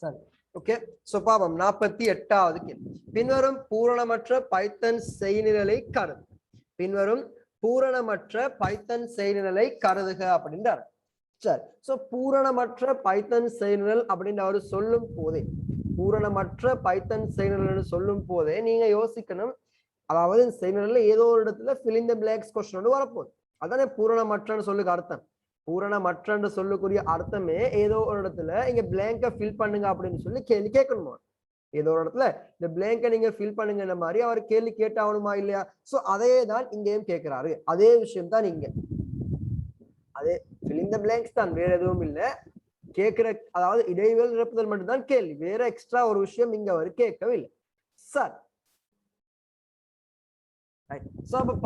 சரி, okay. So பாப்போம் 48வது கேள்வி. பின்வரும் பூரணமற்ற பைத்தன் செய்நிரலை கருது. பின்வரும் பூரணமற்ற பைத்தன் செய்நிரலை கருதுக அப்படின்றார். சரி, சோ பூரணமற்ற பைத்தன் செய்நிரல் அப்படின்னு அவரு சொல்லும் போதே, பூரணமற்ற பைத்தன் செய்நிரல் சொல்லும் போதே நீங்க யோசிக்கணும், அதாவது செய்நிரல்ல ஏதோ ஒரு இடத்துல fill in the blanks question வந்து வரப்போகுது. அதானே பூரணமற்றன்னு சொல்லுக்கு அர்த்தம். பூரணமற்றன்னு சொல்லக்கூடிய அர்த்தமே ஏதோ ஒரு இடத்துல இங்க பிளாங்க ஃபில் பண்ணுங்க அப்படின்னு சொல்லி கேள்வி கேட்கணுமா? ஏதோ ஒரு இடத்துல இந்த பிளாங்க நீங்க ஃபில் பண்ணுங்கிற மாதிரி அவர் கேள்வி கேட்டாகணுமா இல்லையா? சோ அதே தான் இங்கேயும் கேட்கிறாரு. அதே விஷயம் தான் இங்க, அதே fill in the blanks தான், வேற எதுவும் இல்ல. கேட்கிற அதாவது இடைவெளி நிரப்புதல் மட்டும்தான் கேள்வி, வேற எக்ஸ்ட்ரா ஒரு விஷயம் இங்க அவர் கேட்கவில்லை. சார்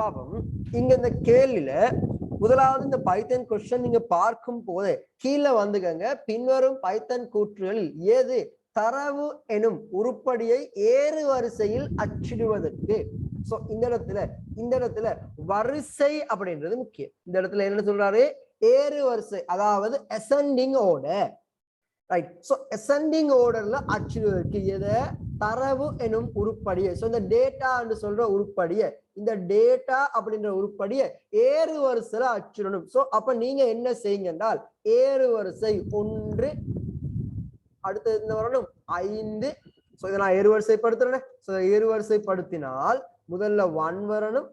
பாப்போம். இங்க இந்த கேள்வியில முதலாவது இந்த பைத்தன் கொஸ்டின் நீங்க பார்க்கும் போது கீழே வந்துக்கங்க, பின்வரும் பைத்தன் கூற்றுகளில் ஏது தரவு எனும் உருப்படியை ஏறு வரிசையில் அச்சிடுவதற்கு. சோ இந்த இடத்துல வரிசை அப்படின்றது முக்கியம். இந்த இடத்துல என்ன சொல்றாரு? ஏறு வரிசை, அதாவது ascending order. Right. So ascending ஆர்டர்ல அச்சிடுவதற்கு எதை? தரவு எனும் உருப்படியை. சோ இந்த டேட்டா என்று சொல்ற உருப்படியை, இந்த டேட்டா அப்படின்ற உருப்படியை ஏறு வரிசையில அச்சிடணும். சோ அப்ப நீங்க என்ன செய்யுங்க என்றால், ஏறு வரிசை 1, அடுத்தது என்ன வரணும்? 5. சோ இதை நான் ஏறு வரிசைப்படுத்துறேன். சோ ஏறு வரிசைப்படுத்தினால் முதல்ல 1 வரணும்,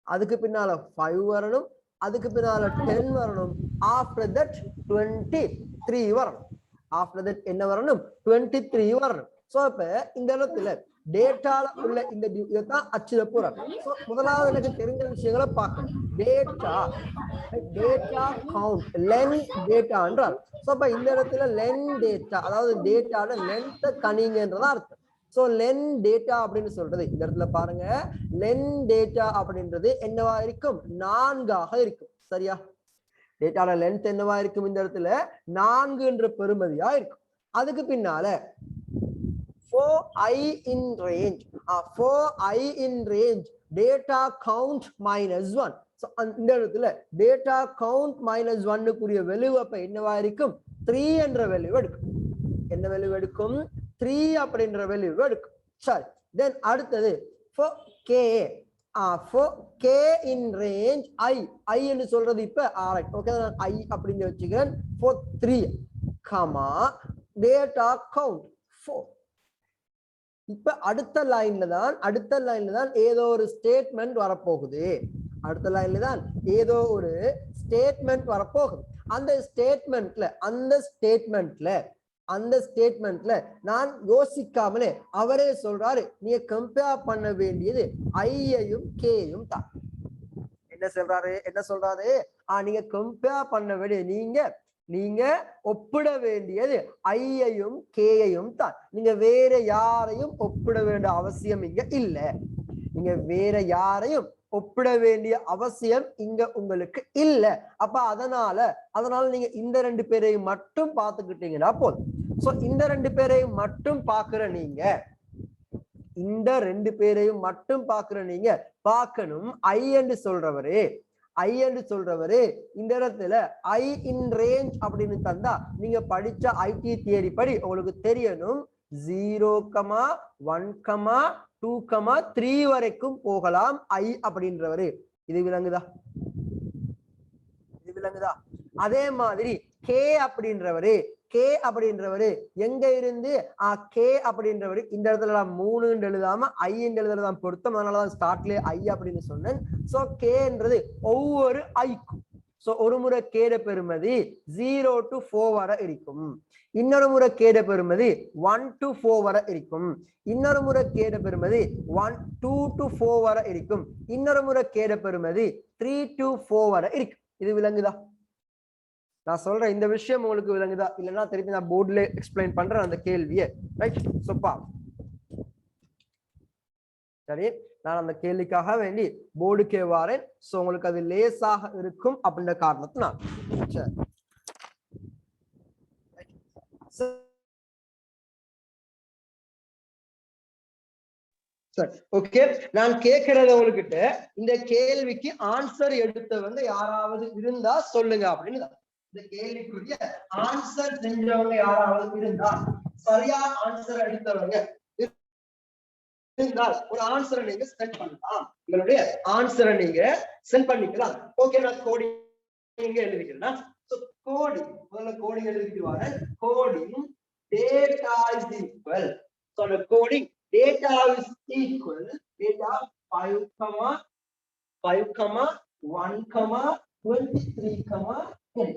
அதுக்கு பின்னால 5 வரணும், அதுக்கு பின்னால 10 வரணும், ஆஃப்டர் தட் 23 வரணும். ஆஃப்டர் தட் என்ன வரணும்? 23 வரணும். சோ இப்ப இந்த இடத்துல டேட்டால உள்ள இந்த இதைத்தான் அச்சிட போறாங்க. சோ முதலாவது எனக்கு தெரிஞ்ச விஷயங்களை பார்க்கணும். டேட்டா கவுண்ட், லென் டேட்டா என்றால், சோ அப்ப இந்த இடத்துல லென் டேட்டா, அதாவது டேட்டால லென்த் கணிங்கன்றதா அர்த்தம். சோ லென் டேட்டா அப்படின்னு சொல்றது இந்த இடத்துல பாருங்க, லென் டேட்டா அப்படின்றது என்னவா இருக்கும்? 4ஆக இருக்கும். சரியா? டேட்டால லென்த் என்னவா இருக்கும்? இந்த இடத்துல 4 என்ற பெறுமதியா இருக்கும். அதுக்கு பின்னால 4i in range, 4i in range data count -1. so இந்த இடத்துல data count -1 கூடிய வேல்யூ அப்ப என்னவா இருக்கும்? 3 என்ற வேல்யூ எடுக்கும். என்ன வேல்யூ எடுக்கும்? 3 அப்படின்ற வேல்யூ எடுக்கும். சரி, தென் அடுத்தது for k, for k in range i என்று சொல்றது இப்ப ஆல்ரைட், ஓகே, நான் i அப்படிங்க வச்சுக்கிறேன். for 3 comma data count 4. இப்ப அடுத்த லைன்ல தான் ஏதோ ஒரு ஸ்டேட்மெண்ட் வரப்போகுது. அடுத்த லைன்ல தான் ஏதோ ஒரு ஸ்டேட்மெண்ட் வரப்போகுது. அந்த ஸ்டேட்மெண்ட்ல நான் யோசிக்காமலே அவரே சொல்றாரு, நீங்க கம்பேர் பண்ண வேண்டியது ஐயையும் கேயும் தான். என்ன சொல்றாரு? நீங்க கம்பேர் பண்ண வேண்டியது, நீங்க ஒப்பிட வேண்டியது ஐயையும் கேயையும் தான். நீங்க வேற யாரையும் ஒப்பிட வேண்டிய அவசியம் இங்க இல்ல. நீங்க வேற யாரையும் ஒப்பிட வேண்டிய அவசியம் இங்க உங்களுக்கு இல்ல. அப்ப அதனால நீங்க இந்த 2 பேரையும் மட்டும் பார்த்துக்கிட்டீங்கன்னா போதும். சோ இந்த 2 பேரையும் மட்டும் பாக்குற நீங்க, பார்க்கணும் ஐ என்று சொல்றவரு இந்த இடத்துல ஐ இன் ரேஞ்ச் அப்படின்னு தந்தா, நீங்க படிச்ச ஐடி தியரி படி உங்களுக்கு தெரியணும் 0, 1, 2, 3 வரைக்கும் போகலாம் ஐ அப்படின்றவரு. இது விளங்குதா? அதே மாதிரி கே அப்படின்றவரு எங்க இருந்து? கே அப்படின்றவரு இந்த இடத்துல நான் 3 எழுதாம ஐ எழுதுறதான் பொருத்தம். அதனாலதான் ஸ்டார்ட்ல ஐ அப்படின்னு சொன்னேன். சோ கேன்றது ஒவ்வொரு ஐக்கும், சோ ஒரு முறை கேட பெறுமதி 0 to 4 வரை இருக்கும். இன்னொரு முறை கேட பெறுமதி 1 to 4 வரை இருக்கும். இன்னொரு முறை கேட பெறுமதி 2 to 4 வரை இருக்கும். இன்னொரு முறை கேட பெறுமதி 3 to 4 வரை இருக்கும். இது விளங்குதா? நான் சொல்ற இந்த விஷயம் உங்களுக்கு விளங்குதா? இல்லைன்னா திருப்பி நான் போர்டுல எக்ஸ்பிளைன் பண்றேன் அந்த கேள்வியை. ரைட்? சோப்பா சரி, நான் அந்த கேள்விக்காக வேண்டி போர்டுக்கே வாரேன். சோ உங்களுக்கு அது லேசாக இருக்கும் அப்படின்ற காரணத்தினால். சரி, ஓகே, நான் கேட்கறது உங்ககிட்ட இந்த கேள்விக்கு ஆன்சர் எடுத்தவங்க யாராவது இருந்தா சொல்லுங்க அப்படின்னு. இந்த கேள்விக்குரிய ஆன்சர் செஞ்சவங்க யாராவது இருந்தா, சரியா ஆன்சர் அடித்தவங்க இருந்தால் ஒரு ஆன்சரை நீங்க சென்ட் பண்ணலாம். உங்களுடைய ஆன்சரை நீங்க சென்ட் பண்ணிக்கலாம். ஓகே, நான் கோடிங் எழுதிக்கிறேன். கோடிங் முதல்ல கோடிங் எழுதிட்டு வரேன். Coding data is equal. So the coding data is equal data 5,1,23,10.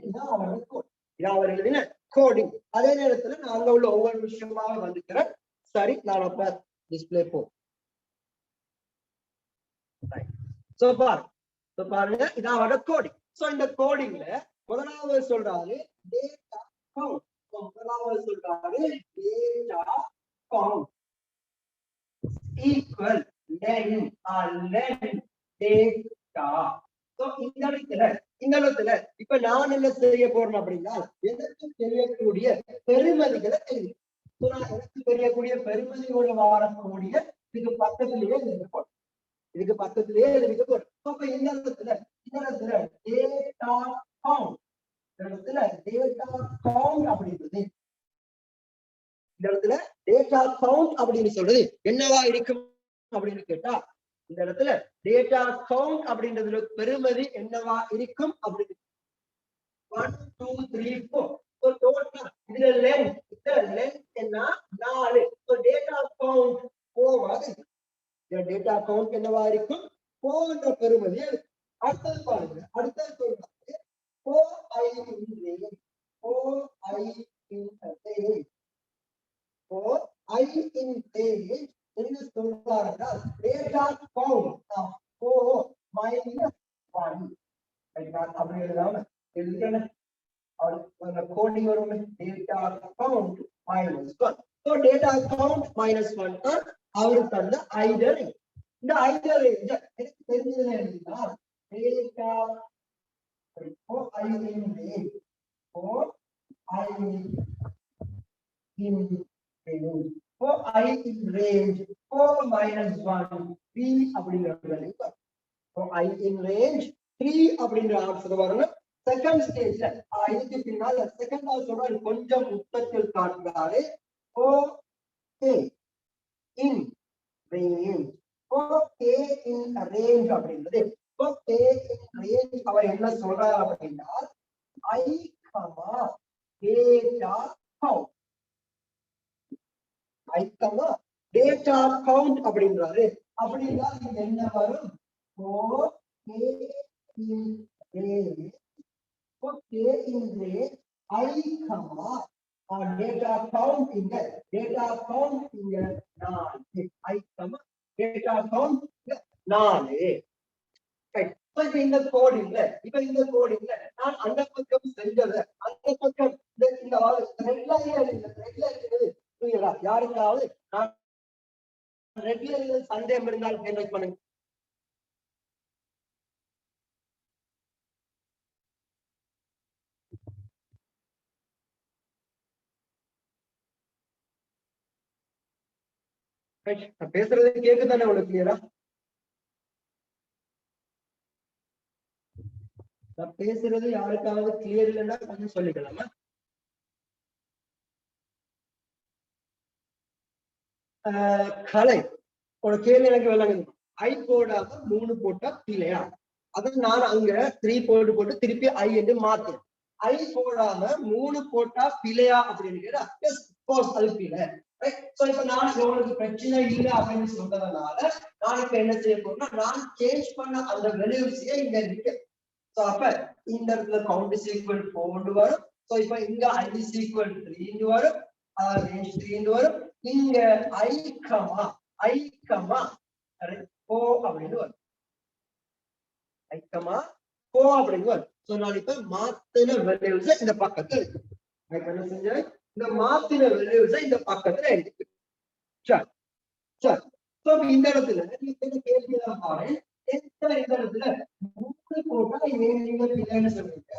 இதான் அவரோட கோட். இதான் அவர் எழுதின கோடிங். அதே நேரத்துல நாங்க உள்ள ஒவ்வொரு விஷயமாக வந்துக்கிறேன். சரி, நான் அப்ப டிஸ்பிளே போ. சோ பாருங்க, இதான் அவரோட கோடிங். சோ இந்த கோடிங்ல முதலாவது சொல்றாரு டேட்டா கவுண்ட். முதலாவது சொல்றாரு data count equal len data. So இந்த இடத்துல இப்ப நான் என்ன செய்ய போறேன் அப்படின்னா, எனக்கு தெரியக்கூடிய பெருமதிகளை தெரியும். எனக்கு தெரியக்கூடிய பெருமதியோட வாழக்கூடிய இதுக்கு பக்கத்திலேயே எழுதிக்க போறேன். இந்த இடத்துல டேட்டா கவுண்ட். அப்படின்றது இந்த இடத்துல டேட்டா கவுண்ட் அப்படின்னு சொல்றது என்னவா இருக்கும் அப்படின்னு கேட்டா, இந்த இடத்துல டேட்டா கவுண்ட் அப்படின்றதுல பெருமதி என்னவா இருக்கும் அப்படின்னு 1 2 3 4 இதுல லென்த் என்ன 4. டேட்டா கவுண்ட் 4 டேட்டா கவுண்ட் என்னவா இருக்கும் 4 என்ற பெருமதி. அடுத்தது பாருங்க, அடுத்தது சொல்றாங்க 4i in range என்ன சொல்றாருன்னா டேட்டா கவுண்ட் 4 - 1 அப்படி எழுதாம எழுதிக்கணும். அவருக்கு கோடிங் வரும் data count -1. So data count -1 தான் அவருக்கு அந்த ஐடியல். இந்த ஐடியல் எனக்கு தெரிஞ்சதுல எழுதினா டேட்டா அப்படிங்கிற ஆன்சர் வரணும். செகண்ட் ஸ்டேஜ்ல இதுக்கு பின்னால் செகண்ட் சொல்றாரு கொஞ்சம் உத்தத்தில் காட்டுறாரு in range. in range அப்படின்றது அவர் என்ன சொல்றாரு அப்படின்னா I, data count. data count அப்படின்றாரு. அப்படின்னா இங்க என்ன வரும் in range. I, data count இங்க data count இங்க 4. I, data count 4. இப்ப இந்த கோடிங்ல நான் அந்த பக்கம் செஞ்சது அந்த பக்கம் யாருக்காவது சந்தேகம் இருந்தால் கேள்வி பண்ணுங்க. பேசுறது கேக்குதானே உங்களுக்கு கிளியரா? நான் பேசுறது யாருக்காவது கிளியர் இல்லைன்னா கொஞ்சம் சொல்லிக்கலாமா? கலை ஒரு கேள்வி எனக்கு விளங்குது. ஐ போடாம 3 போட்டா இல்லையா? அதான் நான் அங்க 3 போட்டு திருப்பி ஐ என்று மாத்தேன். ஐ போடாம 3 போட்டா பிழையா அப்படின்னு கேட்டா அது பிழை. இப்ப நான் உங்களுக்கு பிரச்சனை இல்லை அப்படின்னு சொன்னதுனால நான் இப்ப என்ன செய்ய போறேன்னா, நான் சேஞ்ச் பண்ண அந்த வேல்யூஸையே இங்க இருக்கு. அப்ப இந்த இடத்துல கவுண்ட் இஸ் ஈக்குவல் 4 வரும். இப்ப இங்க I is equal 3 வரும், range 3 வரும். இங்க I, 4 அப்படின்னு வரும். I, 4 அப்படின்னு வரும். நான் இப்ப மாத்தின வேல்யூஸ் இந்த பக்கத்துல இருக்கு. என்ன செஞ்சேன், இந்த மாத்தின வேல்யூஸ் இந்த பக்கத்துல இருக்கு. சரி இந்த இடத்துல நீங்க கேள்விதான் பாரு, இந்த இடத்துல 3 போட்டா நீங்க சொல்றீங்க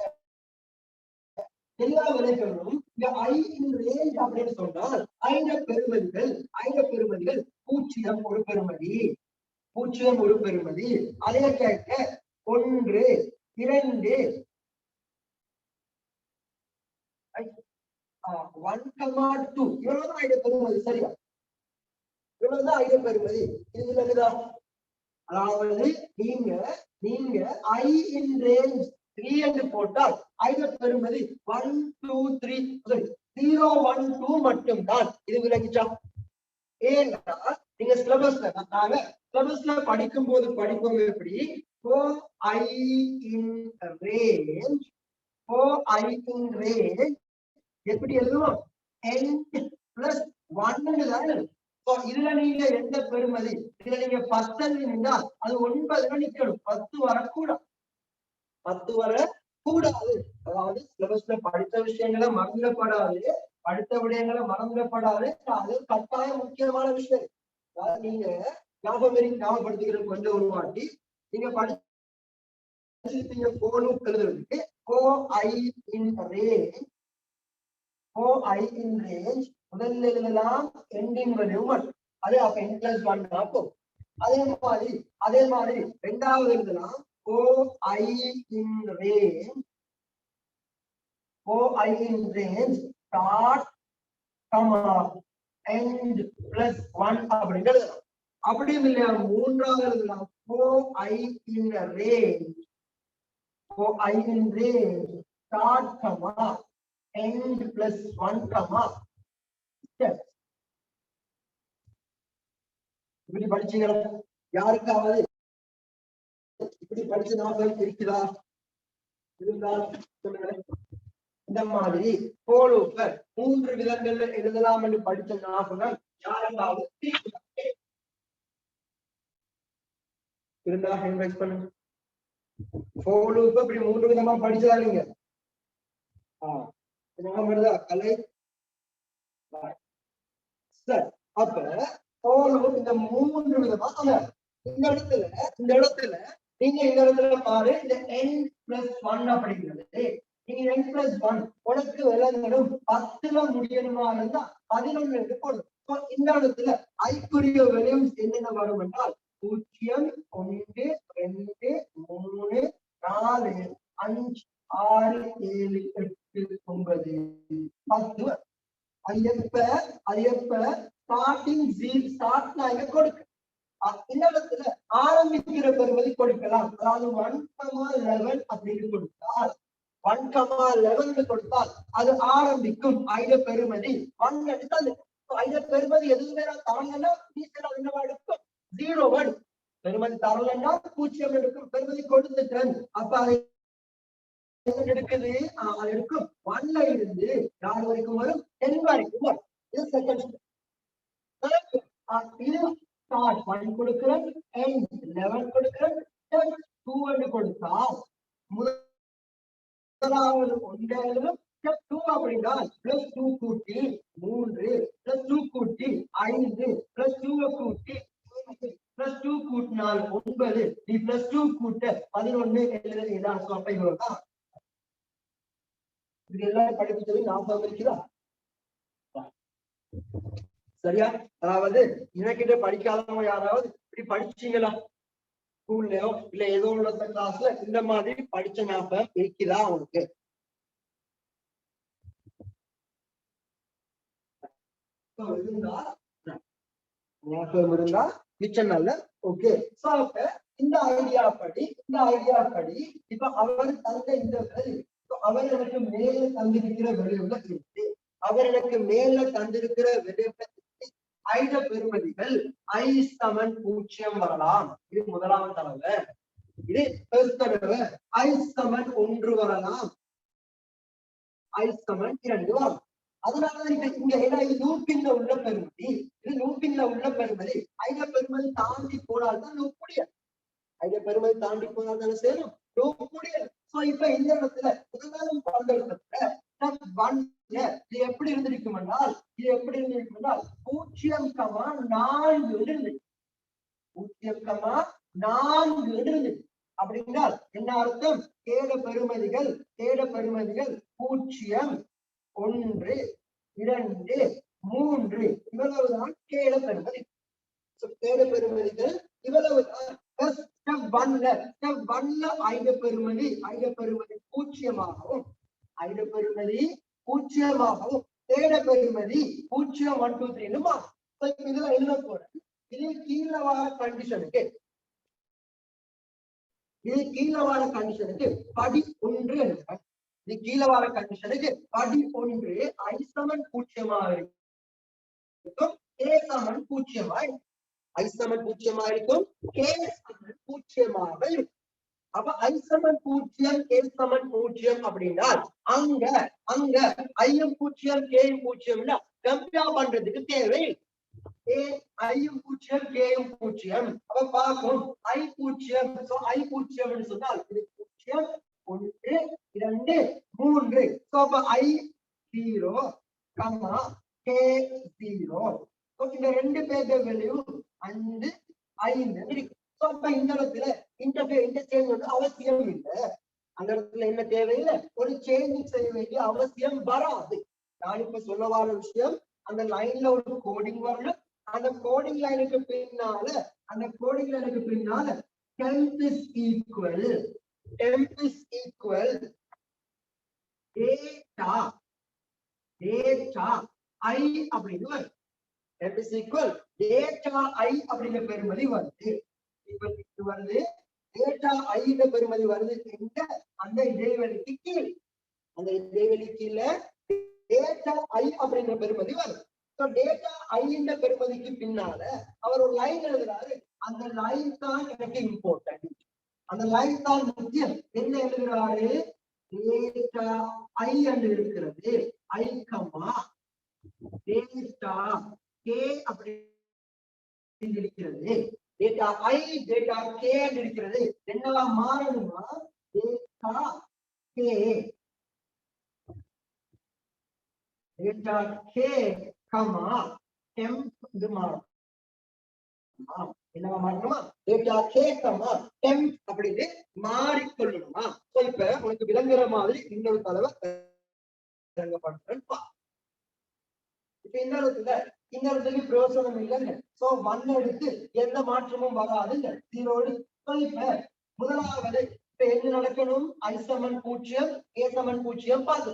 எல்லா விலைகளும் இந்த I in range அப்படின்னு சொன்னால் 5 பெருமதிகள் 0 ஒரு பெருமதி, 0 ஒரு பெருமதி. அதே கேட்க 1 2 1,2 இவ்வளவுதான் ஐடியா பெறுமதி. சரியா? இவ்வளவுதான் ஐடியா பெறுமதி. இதுல இருக்குதா? அதாவது நீங்க நீங்க I in range 3 என்று போட்டால் ஐடியா பெறுமதி 1 2 3 0 1 2 மட்டும்தான். இது விளங்கிச்சா? ஏன்னா நீங்க சிலபஸ்ல நாங்க சிலபஸ்ல படிக்கும் போது படிப்போம் எப்படி I in range எப்படி எழுதுவோம்? n plus 1 தான். இதுல நீங்க எந்த பெறுமதி இதுல நீங்க 10 இருந்தா அது 9 நிக்கணும். 10 வரக்கூடாது. 10 வரக்கூடாது. அதாவது சிலபஸ்ல படித்த விஷயங்களை மறந்துடப்படாது, படித்த விடயங்களை மறந்துடப்படாது. அது கட்டாயம் முக்கியமான விஷயம். அதாவது நீங்க ஞாபகப்படுத்திக்கிற கொஞ்சம் ஒரு வாட்டி நீங்க படிச்சிருப்பீங்க எழுதுறதுக்கு I in range முதல்ல எழுதலாம் ending value மட்டும். அது அப்ப n plus 1 ஆகும். அதே மாதிரி இரண்டாவது எழுதலாம் I in range start end plus 1 அப்படின்னு எழுதலாம். அப்படியும் இல்லையா மூன்றாவது எழுதலாம் I in range start end plus 1 இப்படி படிச்சீங்களா? யாருக்காவது இப்படி படிச்ச ஞாபகம் இருக்குதா? இருந்தால் சொல்லுங்க. இந்த மாதிரி போலோப்பர் 3 விதங்கள்ல எழுதலாம் என்று படிச்ச ஞாபகம் யாருக்காவது இருந்தா ஹேண்ட் ரைஸ் பண்ணுங்க. போலோப்பர் இப்படி 3 விதமா படிச்சதா நீங்க? கலை சார். அப்ப இந்த 3 விதமா இந்த இடத்துல நீங்க இந்த இடத்துல பாரு இந்த n plus 1 அப்படிங்கிறது நீங்க n plus 1 உனக்கு விளங்கணும் 10ல முடியணுமா இருந்தா 11 என்று போடும். இந்த இடத்துல ஐக்குரிய வேல்யூஸ் என்னென்ன வரும் என்றால் 0 1 2 3 4 5 6 7 8 9 10. அது எப்ப ஸ்டார்டிங் ஸ்டார்ட் நாங்க கொடுக்க இந்த இடத்துல ஆரம்பிக்கிற பெறுமதி கொடுக்கலாம். அதாவது 1,11 அப்படின்னு கொடுத்தால் 1,11 கொடுத்தால் அது ஆரம்பிக்கும் ஐடியா பெறுமதி 1 எடுத்தால் ஐடியா பெறுமதி எதுவுமே தரலன்னா என்னவா எடுக்கும் 0 1. பெறுமதி தரலன்னா 0 எடுக்கும். பெறுமதி கொடுத்துட்டேன் அப்ப அதை எடுக்குது அது எடுக்கும் 1ல இருந்து 4 வரைக்கும் வரும் 10 வரைக்கும் வரும். இது செகண்ட் ஸ்டெப். இது ஸ்டார்ட் 1 கொடுக்கிறேன், எண்ட் 11 கொடுக்கிறேன், 2 என்று கொடுத்தால் முதலாவது 1 ஸ்டெப் 2 அப்படின்னா பிளஸ் 2 கூட்டி 3 பிளஸ் 2 கூட்டி 5 பிளஸ் 2 கூட்டி பிளஸ் 2 கூட்டினால் 9 நீ பிளஸ் 2 கூட்ட 11 எழுதுறீங்களா? அப்ப இவ்வளவுதான். இது எல்லாம் படிப்புச்சது ஞாபகம் இருக்குதா? சரியா? அதாவது எனக்கிட்ட படிக்காதவங்க யாராவது இப்படி படிச்சீங்களா? ஸ்கூல்லயோ இல்ல ஏதோ உள்ள கிளாஸ்ல இந்த மாதிரி படிச்ச ஞாபகம் இருக்குதா உங்களுக்கு? ஞாபகம் இருந்தா மிச்சம் நல்ல. ஓகே. சோ அப்ப இந்த ஐடியா படி இப்ப அவர் தந்த இந்த அவர் எனக்கு மேல தந்திருக்கிற வெளியுள்ள இருக்கு. அவர் எனக்கு மேல தந்திருக்கிற வெளியுள்ள ஐடியா பெறுமதிகள் I சமன் 0 வரலாம். இது முதலாவது தடவை. இது தடவை I சமன் 1 வரலாம். I சமன் 2 வரலாம். அதனாலதான் இங்க ஏன்னா இது லூப்பிங்ல உள்ள பெறுமதி. இது லூப்பிங்ல உள்ள பெறுமதி. ஐடியா பெறுமதி தாண்டி போனால்தான் லூப் முடியாது. ஐடியா பெறுமதி தாண்டி போனால் தானே சேரும் லூப் முடியாது. சோ இப்ப இந்த இடத்துல முதலாவது பாடத்துல இது எப்படி இருந்திருக்கும் என்றால் 0,4 இருந்தது. அப்படின்னால் என்ன அர்த்தம்? கேட பெறுமதிகள் 0 1 2 3 இவ்வளவுதான் கேட பெறுமதி. கேட பெறுமதிகள் இவ்வளவுதான். ஸ்டெப் 1ல ஐடியா பெறுமதி 0 ஆகவும் ஏட பெருமதி 0 1 2 3 மாறும். இதுல எழுத போறேன். இது கீழே வர கண்டிஷனுக்கு படி 1 எழுதுறேன். இது கீழே வர கண்டிஷனுக்கு படி 1 I சமன் 0 இருக்கும், K சமன் 0 I சமன் 0 இருக்கும், K சமன் 0 இருக்கும். அப்ப I சமன் 0 K சமன் 0 அப்படின்னா அங்க ஐயும் 0 K-யும் 0 கம்பேர் பண்றதுக்கு தேவை. ஐயும் 0 K-யும் 0. அப்ப பார்ப்போம் I 0. சோ I 0 சொன்னால் இது 0 1 2 3. சோ அப்ப I 0, K 0. சோ இந்த ரெண்டு பேர் வேல்யூ 5 5 இருக்கு. சோ அப்ப இந்த இடத்துல இன்டர்சேஞ்ச் வந்து அவசியம் இல்லை. அந்த இடத்துல என்ன தேவையில்லை, ஒரு சேஞ்ச் செய்ய வேண்டிய அவசியம் வராது. நான் இப்ப சொல்ல வர விஷயம், அந்த லைன்ல ஒரு கோடிங் வரணும். அந்த கோடிங் லைனுக்கு பின்னால temp is equal data I அப்படின்னு வரும். temp is equal data I அப்படிங்கிற பெருமதி வருது. இப்ப வருது data I ன்ற பெருமதி வருது என்ற அந்த இடைவெளிக்கு கீழ், அந்த இடைவெளி கீழே data I அப்படிங்கிற பெருமதி வருது. டேட்டா I ன்ற பெருமதிக்கு பின்னால அவர் ஒரு லைன் எழுதுறாரு. அந்த லைன் தான் எனக்கு இம்பார்ட்டன்ட், அந்த லைன் தான் முக்கியம். என்ன எழுதுறாரு, டேட்டா I என்று இருக்கிறது, I கமா டேட்டா K அப்படி இருக்கிறது, டேட்டா I டேட்டா K என்று இருக்கிறது. என்னவா மாறணுமா, data K data K comma temp இது மாறும். என்னவா மாறணுமா, டேட்டா K கமா temp அப்படின்னு மாறிக்கொள்ளணுமா. சோ இப்ப உனக்கு விளங்குற மாதிரி இன்னொரு தடவை விளங்கப்படுத்துறேன். இப்ப இந்த இடத்துக்கு பிரயோசனம் இல்லைங்க. சோ 1 எடுத்து எந்த மாற்றமும் வராதுங்க, 0 எடுத்து. இப்ப முதலாவது இப்ப என்ன நடக்கணும், I சமன் 0 K சமன் 0 பார்த்து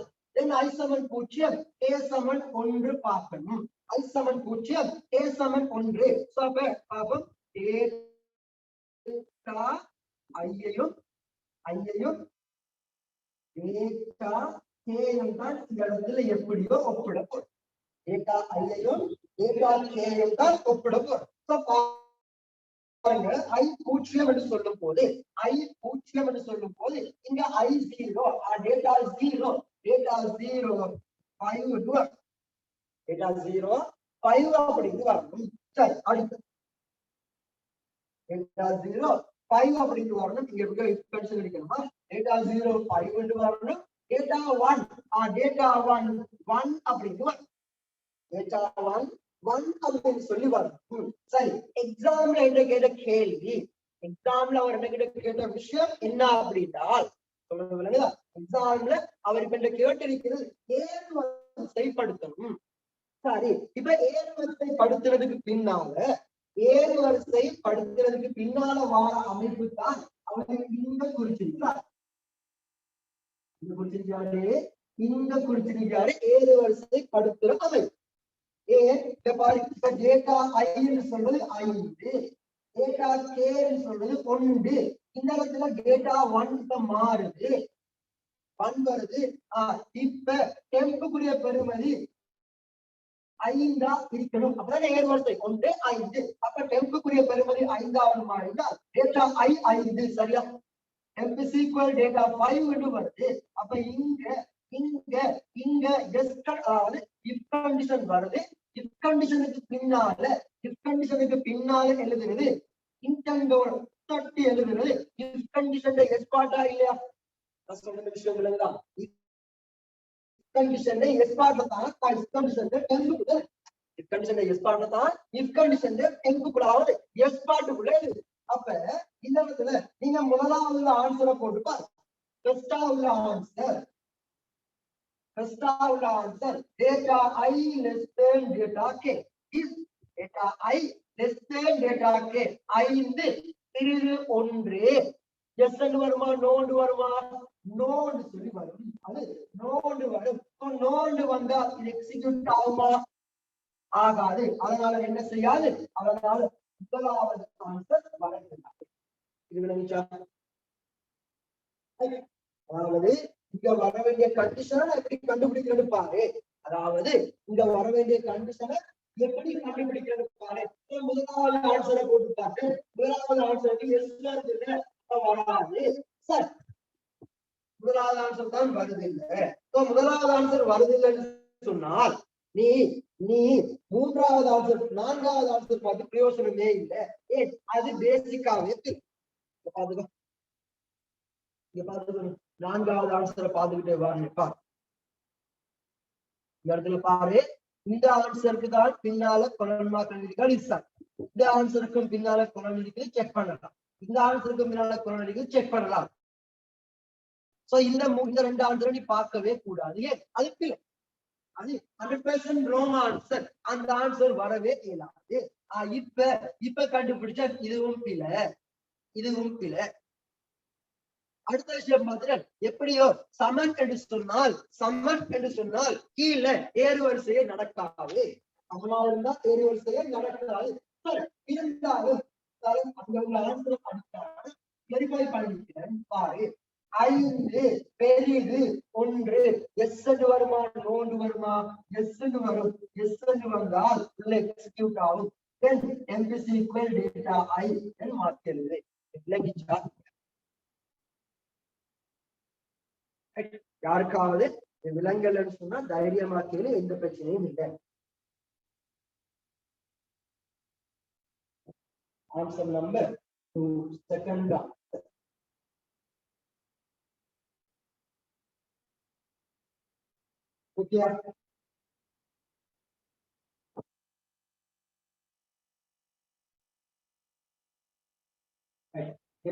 I சமன் 0 K சமன் 1 பார்க்கணும். I சமன் 0 K சமன் 1. சோ அப்ப பாப்போம், டேட்டா ஐயையும் டேட்டா K-யும் தான் இந்த இடத்துல எப்படியோ ஒப்பிட போறோம். டேட்டா ஐயையும் டேட்டா K-யும் தான் ஒப்பிட போறோம். சோ பாருங்க, I 0 என்று சொல்லும் போது இங்க I 0 டேட்டா 0 5 டேட்டா 0 5 அப்படின்னு வரணும். சரி, அடுத்து டேட்டா 0 5 அப்படின்னு வரணும். இங்க கன்சிடர் பண்ணிக்கணுமா, டேட்டா 0 5 என்று வரணும். டேட்டா 1 அப்படின்னு வரணும். டேட்டா 1 அப்படின்னு சொல்லி வரணும். சரி, எக்ஸாம்ல என்ன கேட்ட கேள்வி, எக்ஸாம்ல அவர் என்ன கேட்ட விஷயம் என்ன அப்படின்னா, எக்ஸாம்ல அவர் இப்ப கேட்டிருக்கிறது ஏறுவரிசைப்படுத்தணும். சரி, இப்ப ஏறுவரிசைப்படுத்துறதுக்கு பின்னால வார அமைப்பு தான் அவர் இங்க குறிச்சிருக்கிறார். ஏறுவரிசைப்படுத்துற அமைப்பு. டேட்டா I சொல்றது 5, டேட்டா K சொல்றது 1. இந்த இடத்துல டேட்டா 1 மாறுது, 1 வருது. இப்ப டெம்புக்குரிய பெருமதி 5 இருக்கணும். அப்பதான் ஏறுவரிசை 1 5. அப்ப டெம்புக்குரிய பெருமதி 5 மாறினா டேட்டா I 5. சரியா, temp is equal data 5 என்று வருது. அப்ப இங்க if கண்டிஷன் வருது. if கண்டிஷனுக்கு பின்னால எழுதுறது இன்டெண்டோட தொட்டி எழுதுறது if கண்டிஷன் எஸ் பார்ட்டா இல்லையா, நான் சொன்ன விஷயம் இல்லைங்களா. if கண்டிஷன் எஸ் பார்ட் தான் if கண்டிஷன் டெம்புக்குள்ள if கண்டிஷன் எஸ் பார்ட் தான் if கண்டிஷன் டெம்புக்குள்ள ஆகுது எஸ் பார்ட்டுக்குள்ள எழுது. அப்ப இந்த இடத்துல நீங்க முதலாவது ஆன்சரை போட்டு பாருங்க. ஃபர்ஸ்டா உள்ள answer data I less than data K. If data I less than data K 5 சிறிது 1 எஸ் வருமா, நோ வருமா, நோன்னு சொல்லி வரும். அது நோண்டு வரும். நோண்டு வந்தா இது எக்ஸிக்யூட் ஆகுமா? ஆகாது. அதனால என்ன செய்யாது? அதனால முதலாவது ஆன்சர் வரக்கூடாது. இது விளங்குச்சா? அதாவது இங்க வர வேண்டிய கண்டிஷனை எப்படி கண்டுபிடிக்கிறது பாரு. அதாவது இங்க வர வேண்டிய கண்டிஷனை எப்படி கண்டுபிடிக்கிறது பாரு. முதலாவது ஆன்சரை போட்டு பார்த்து முதலாவது ஆன்சருக்கு எஸ் வராது. சார் முதலாவது ஆன்சர் தான் வருது இல்லை. முதலாவது ஆன்சர் வருது இல்லைன்னு சொன்னால் நீ நீ மூன்றாவது ஆன்சர் நான்காவது ஆன்சர் பார்த்து பிரயோசனமே இல்லை. ஏன்? அது பேசிக்காவே பாத்துக்க. இங்க பாத்துக்க, நான்காவது ஆன்சரை பார்த்துக்கிட்டே வாருப்பா. இந்த இடத்துல பாரு, இந்த ஆன்சருக்கு தான் பின்னால கொலன்மாக்கள் இஸ்ஸான். இந்த ஆன்சருக்கும் பின்னால கொலன் செக் பண்ணலாம். இந்த ஆன்சருக்கும் பின்னால கொலன் செக் பண்ணலாம். சோ இந்த ரெண்டு ஆன்சரை நீ பார்க்கவே கூடாது. ஏன்? அதுக்கு அது 100% ராங் ஆன்சர். அந்த ஆன்சர் வரவே இயலாது. இப்ப கண்டுபிடிச்சா இதுவும் பிழை, இதுவும் பிழை. அடுத்த விஷயம் பார்த்தீங்கன்னா, எப்படியோ சமன் என்று சொன்னால் கீழே ஏறுவரிசையே நடக்காது. சமனாக இருந்தா ஏறுவரிசையே நடக்காது. இருந்தாலும் அங்க உள்ள ஆன்சரை படிக்காது. வெரிஃபை பண்ணிக்கிறேன் பாரு. 5 பெரிது 1 எஸ் என்று வருமா நோண்டு வருமா? எஸ் என்று வரும். எஸ் என்று வந்தால் உள்ள எக்ஸிக்யூட் ஆகும். then empty equal data I என்று மாற்றியது. விளங்கிச்சா? யாருக்காவது விலங்கல் சொன்னா தைரியமாக்கியது, எந்த பிரச்சனையும் இல்லை. Answer number 2 second. ஓகே,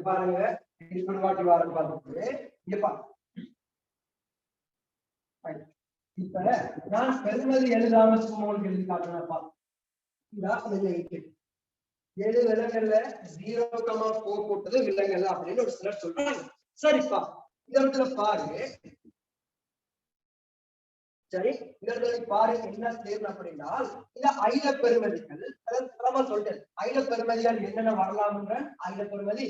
பாருங்க வாட்டி வாரம் பார்த்து இப்ப நான் பெருமதி எழுதாம சும்மா எழுதி காட்டுறேன்ப்பா. 7 விலங்கல்ல 0,4 போட்டது விலங்கல்ல அப்படின்னு ஒரு சிலர் சொல்றாங்க. சரிப்பா, இந்த இடத்துல பாருங்க. சரி, இந்த இடத்துல பாரு என்ன தேர்வு அப்படின்னா, இந்த ஐல பெருமதிகள் சொல்லிட்டேன். ஐல பெருமதிகள் என்னென்ன வரலாம்ன்ற ஐல பெருமதி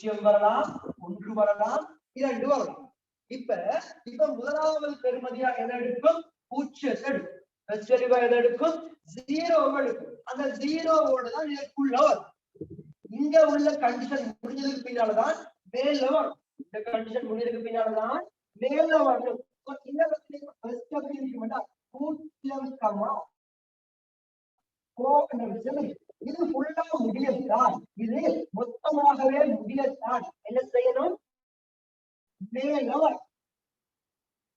0 வரலாம், 1 வரலாம், 2 வரலாம். இப்ப முதலாவது பெருமதியா எதை எடுக்கும்? 0 எடுக்கும். எதை எடுக்கும்? 0 எடுக்கும். அந்த 0வோட தான் இதற்குள்ள வரும். இங்க உள்ள கண்டிஷன் முடிஞ்சதுக்கு பின்னால்தான் மேல வரும். இந்த கண்டிஷன் முடிஞ்சதுக்கு பின்னால்தான் மேல வரும். இது ஃபுல்லா முடியத்தான், இது மொத்தமாகவே முடியத்தான் என்ன செய்யணும்? மேல வரும்.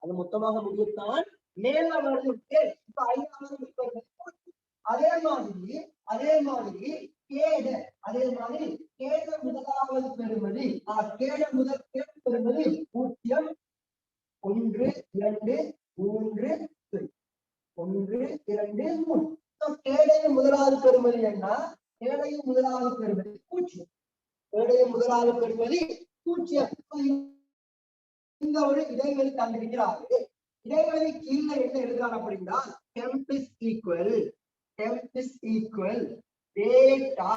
அது மொத்தமாக முடியத்தான் மேல வருது. அதே மாதிரி கேட முதலாவது பெறுமதி, கேட முதல் பெறுமதி 0 1 2 3 1 2 3. கேடையும் முதலாவது பெறுமதி என்ன? கேடையும் முதலாவது பெறுமதி 0. கேடையும் முதலாவது பெறுமதி 0. இந்த ஒரு இடைவெளி தந்திருக்கிறாரு. இடைவெளி கீழே என்ன எழுதுறாங்க அப்படின்னா, temp is equal data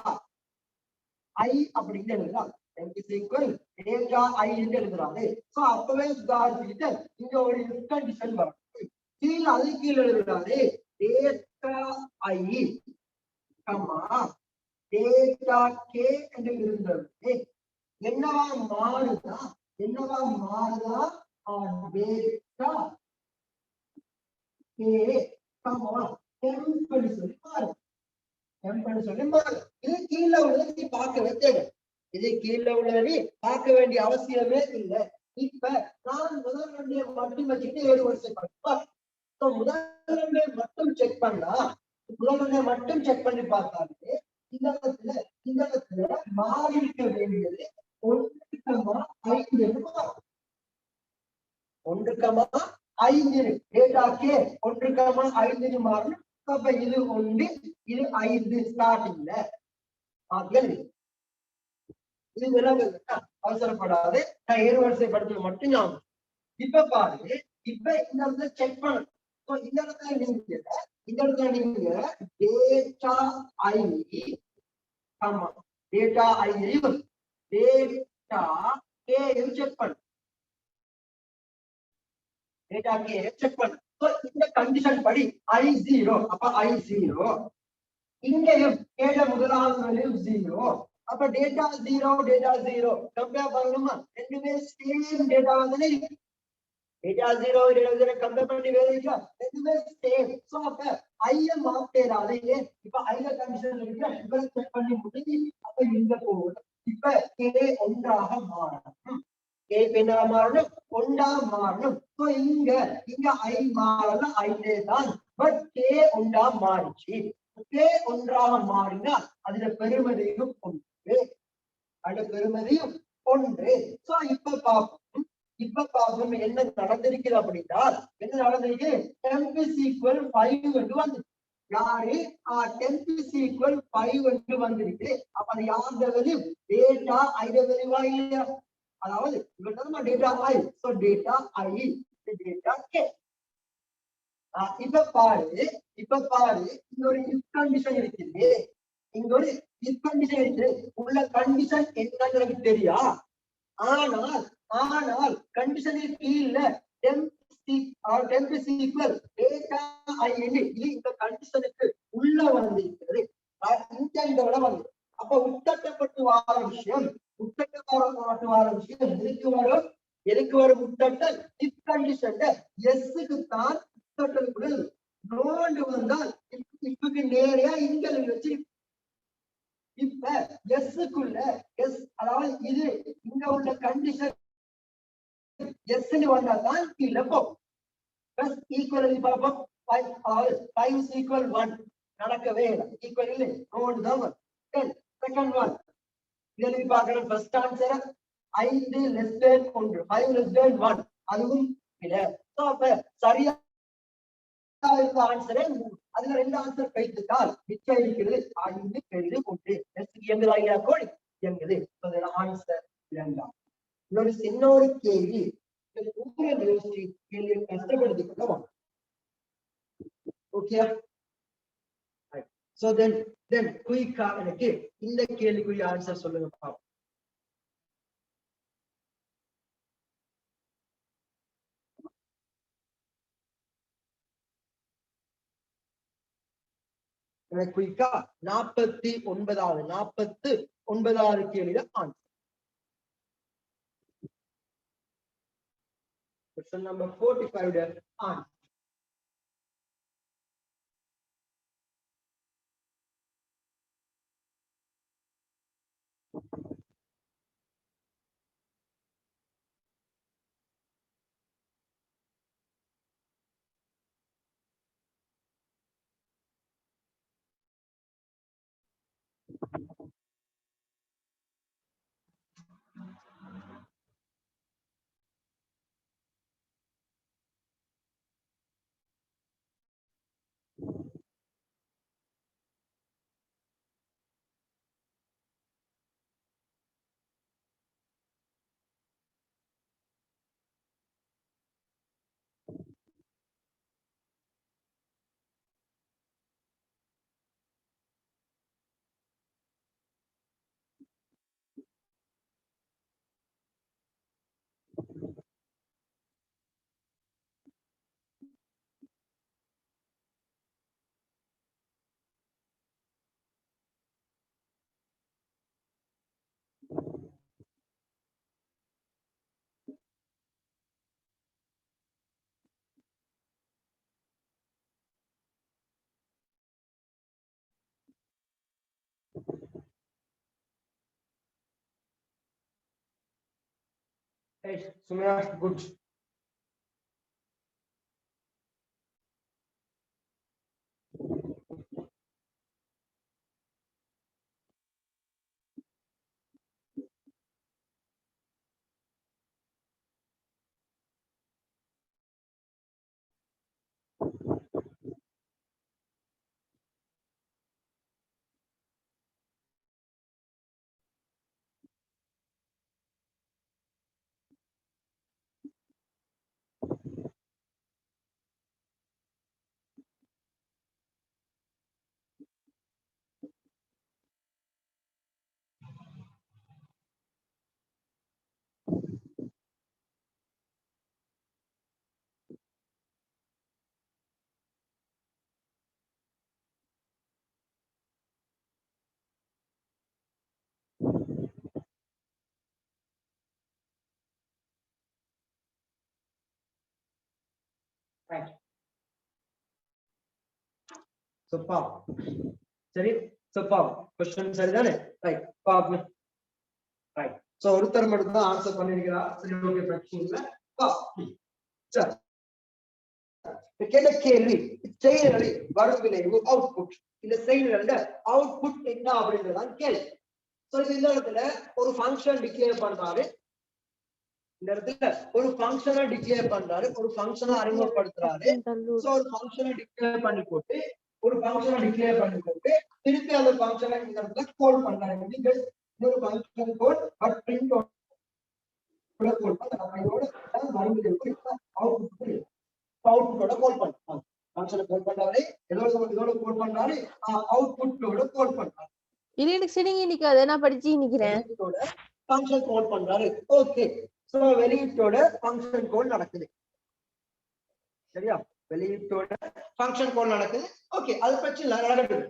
I அப்படின்னு எழுதுறாங்க. temp is equal data I என்று எழுதுறாரு. சோ அப்பவே சுதாரிச்சுட்டு இங்க ஒரு கண்டிஷன் வரும். கீழே அது கீழே எழுதுறாரு data I data k என்று எழுதுறாரு. என்னவா மாறுதா? டேட்டா கே சொல்லி மாறு. இது கீழே உள்ளதை நீ பார்க்க தேவை. இது கீழே உள்ளதை பார்க்க வேண்டிய அவசியமே இல்லை. இப்ப நான் முதல் ரெண்டே மட்டும் வச்சுட்டு 7 வருஷம் படிப்பேன். முதல் ரெண்டே மட்டும் செக் பண்ணா, முதல் ரெண்டே மட்டும் செக் பண்ணி பார்த்தாலே இந்த இடத்துல மாறி இருக்க வேண்டியது 1,5 மாறும். 1,5 டேட்டா கே 1,5 மாறும். அப்ப இது 1 இது 5 ஸ்டார்டிங்ல இது விலகல். அவசரப்படாது. நான் ஏறுவரிசைப்படுத்த மட்டும் ஞாபகம். இப்ப பாரு, இப்ப இந்த இடத்துல செக் பண்ணணும். இந்த இடத்துல நீங்க டேட்டா ஐ, ஆமா டேட்டா ஐயும் டேட்டா கேயும் செக் பண்ணு. டேட்டா கே செக் பண்ணு. இந்த கண்டிஷன் படி I0, அப்ப I0 இங்கேயும் கேட்ட முதலாவது வேல்யூ 0. அப்ப டேட்டா 0 கம்பேர் பண்ணணுமா? ரெண்டுமே சேம் டேட்டா வந்து டேட்டா 0 கம்பேர் பண்ணி வேலையா ரெண்டுமே சேம். சோ அப்ப ஐய மாத்தேராது. இப்ப ஐய கண்டிஷன் இருக்கு, இவரை செக் பண்ணி முடிஞ்சு அப்ப இந்த கோட் இப்ப கே ஒன்றாக மாறணும். கே என்ன மாறணும்? ஒன்றா மாறணும். சோ இங்க ஐ மாறல, ஐலே தான். பட் கே ஒன்றா மாறிச்சு. கே ஒன்றாக மாறினால் அதுல பெருமதியும் ஒன்று, அதுல பெருமதியும் ஒன்று. சோ இப்ப பாப்போம் என்ன நடந்திருக்குது அப்படின்னா, என்ன நடந்திருக்கு? 10 = 5 வந்து யாரு 10 = 5 வந்திருக்கு. அப்ப அது யாருடைய வேல்யூ? டேட்டா ஐட வேல்யூவா இல்லையா? அதாவது இவங்க டேட்டா ஐ, சோ டேட்டா ஐ டேட்டா கே. இப்ப பாரு இங்க ஒரு இஃப் கண்டிஷன் இருக்குது. இங்க ஒரு இஃப் கண்டிஷன் இருக்கு. உள்ள கண்டிஷன் என்னன்னு எனக்கு தெரியா. ஆனால் கண்டிஷனில் கீழ டேட்டா ஐ இந்த கண்டிஷனுக்கு உள்ள வந்திருக்கிறது. இன்டெண்டோட வந்து அப்ப உட்கட்டப்பட்டு வார விஷயம் எதுக்கு வரும் உட்கட்டல்? இஃப் கண்டிஷன் எஸ்க்கு தான் உட்கட்டல். நோண்டு வந்தால் இஃப்க்கு நேரா இங்க வச்சு இப்ப எஸ்க்குள்ள எஸ், அதாவது இது இங்க உள்ள கண்டிஷன் எஸ்ன்னு வந்தா தான் கீழே போகும். பிளஸ் ஈக்குவல் பார்ப்போம். 5 = 1 நடக்கவே இல்லை. ஈக்குவல் இல்லை, நோடு தான் வரும். செகண்ட் ஒன் இதில் பார்க்கணும். ஃபர்ஸ்ட் ஆன்சர் 5 <1, 5 <1 அதுவும் இல்லை. அப்ப சரியா இருந்த ஆன்சரே அதுல ரெண்டு ஆன்சர் கைத்துட்டால் மிச்சம் இருக்கிறது 5 பெரிது 1. எங்குதா கோடி எங்குது? ஆன்சர் 2. இன்னொரு சின்ன ஒரு கேள்வி கேள்வியை கஷ்டப்படுத்திக்கணும். ஓகே, சோ தென் குயிக்கா எனக்கு இந்த கேள்விக்குரிய ஆன்சர் சொல்லுங்க பாப்போம். குயிக்கா 49வது கேள்வியில answer. Question number 45 answer. Hey, Sumaya, good. Right so பாப் சரி சோ பாப் क्वेश्चन சரிதானே ரைட் பாப் ரைட் சோ ஒருத்தர் மட்டும் தான் ஆன்சர் பண்ணிருக்கா சரி ஓகே பிரச்சனை இல்ல பாப் சரி கேட்ட கேள்வி செயல்களை வரும் விளைவு அவுட்புட் இந்த செயல்களோட அவுட்புட் என்ன அப்படின்றதான் கேள்வி சோ இந்த இடத்துல ஒரு ஃபங்க்ஷன் டிக்ளேர் பண்றாரு இந்த இடத்துல ஒரு ஃபங்க்ஷனை டிக்ளேர் பண்றாரு ஒரு ஃபங்க்ஷனை அறிமுகப்படுத்துறாரு சோ ஒரு ஃபங்க்ஷனை டிக்ளேர் பண்ணி போட்டு திருப்பி அந்த ஃபங்க்ஷனை இந்த இடத்துல கால் பண்றாரு நீங்கள் ஒரு function code but print code அதோட வரும் விளைவு அவுட்புட்டோட கால் பண்றாரு ஃபங்க்ஷனை கால் பண்றாரு இதோட கால் பண்றாரு அவுட்புட்டோட கால் பண்றாரு இது எனக்கு சரிங்க இன்னைக்கு அத நான் படிச்சு நிக்கிறேன் ஃபங்க்ஷன் கால் பண்றாரு ஓகே சோ வெளியீட்டோட ஃபங்க்ஷன் கால் நடக்குது சரியா வெளியீட்டோட ஃபங்க்ஷன் கால் நடக்குது ஓகே அது பிரச்சனை இல்ல நடக்குது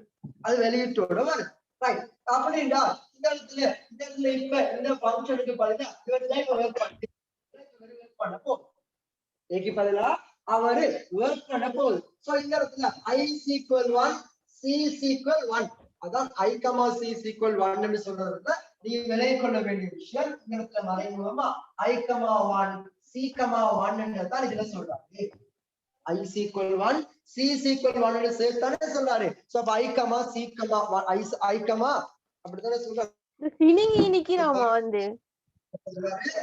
அது வெளியீட்டோட வருது ரைட் அப்படின்னா இந்த இடத்துல இப்ப இந்த ஃபங்க்ஷனுக்கு பதிலா இவர் தான் வர்க் பண்ண போகுது ஏக்கு பதிலா அவரு வர்க் பண்ண போகுது சோ இந்த இடத்துல i = 1 c = 1 அதான் i, c = 1 ன்னு சொல்றதுல நீங்க விளைய கொள்ள வேண்டிய விஷயம் இந்த இடத்துல மறைமுகமா i, 1 c, 1 என்றதான் இதுல சொல்றாங்க i = 1 c = 1 ன்னு சேர்த்தானே சொல்றாரு சோ அப்ப i, c, 1 அப்படிதானே சொல்றாரு சினிங்கி இன்னைக்கு நாம வந்து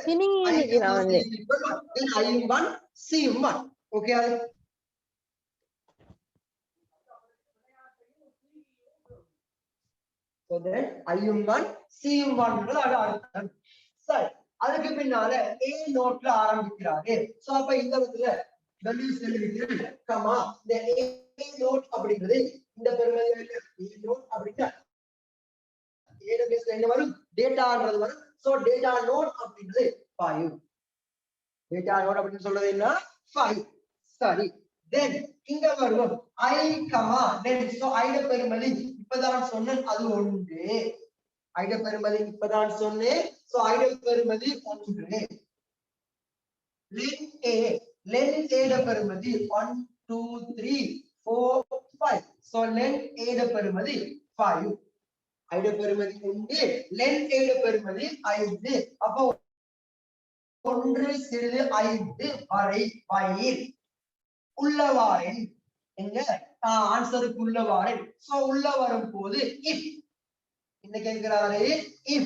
சினிங்கி இன்னைக்கு நான் வந்து i1 c1 okay so then i1 c1 ன்றது அர்த்தம் சரி அதுக்கு பின்னால a நோட்ல ஆரம்பிக்கிறாரு சோ அப்ப இந்த இடத்துல வேல்யூ செல்விக்கிறது கமா இந்த a நோட் அப்படிங்கிறது இந்த பெருமதியில a நோட் அப்படினா ஏடபிள்யூஎஸ் என்ன வரும் டேட்டான்றது வரும் சோ டேட்டா நோட் அப்படிங்கிறது 5 டேட்டா நோட் அப்படினு சொல்றது என்ன 5 சரி then இங்க வருவோம் i, then so i ட பெருமதி இப்பதான் சொன்னேன் அது 1 i ட பெருமதி இப்பதான் சொன்னேன் சோ i ட பெருமதி 1 len a ட பெருமதி 1 2 3 4 5 so len a ட பெருமதி 5 i ட பெருமதி 1 len a ட பெருமதி 5 அப்போ 1 சிறிது 5 வரை வயிர் உள்ளவாறேன் எங்க ஆன்சருக்கு உள்ளவாறேன் சோ உள்ள வரும் போது if என்ன கேக்குறாரு if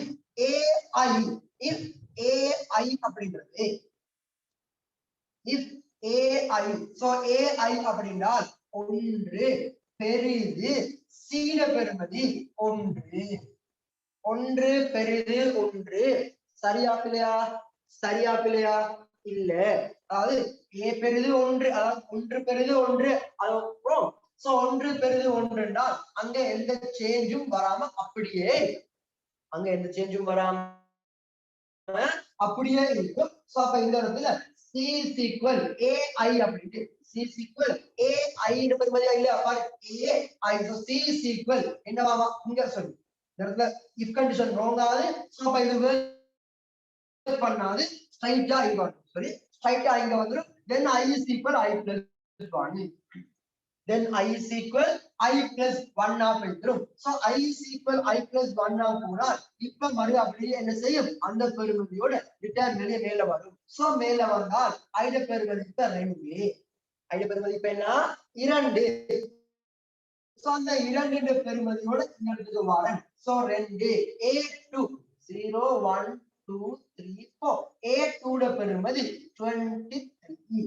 ai அப்படிங்கிறது if ai so ai அப்படின்றால் 1 பெரிது c ட பெருமதி 1 பெரிது 1 சரியா பிள்ளையா இல்ல அதாவது a பெரிது 1 அதாவது 1 பெரிது 1 அப்புறம் சோ 1 பெரிது 1 என்றால் அங்க எந்த சேஞ்சும் வராம அப்படியே இருக்கும் சோ அப்ப இந்த இடத்துல c = ai அப்படினு c = ai ன்ற பெருமதியா இல்ல பாரு ai so c = என்னவாமா இங்க சொல்லு இந்த இடத்துல if condition wrong ஆகுது சோ அப்ப இது பண்ணாது ஸ்ட்ரைட்டா இங்க வரும் சரி ஸ்ட்ரைட்டா இங்க வந்துரும் then i = i + 1 then i = i + 1 ஆ போயிடும் சோ i = i + 1 ஆ போனா இப்ப மறு அப்படியே என்ன செய்யும் அந்த பெருமதியோட ரிட்டர்ன் வெளியே மேல வரும் சோ மேல வந்தால் i ட பெருமதி இப்ப 2 i ட பெருமதி இப்ப என்ன 2 சோ அந்த 2 ன்ற பெருமதியோட இந்த இடத்துக்கு வரேன் சோ 2 a2 0 1 2 3 4 a2 ட பெருமதி 23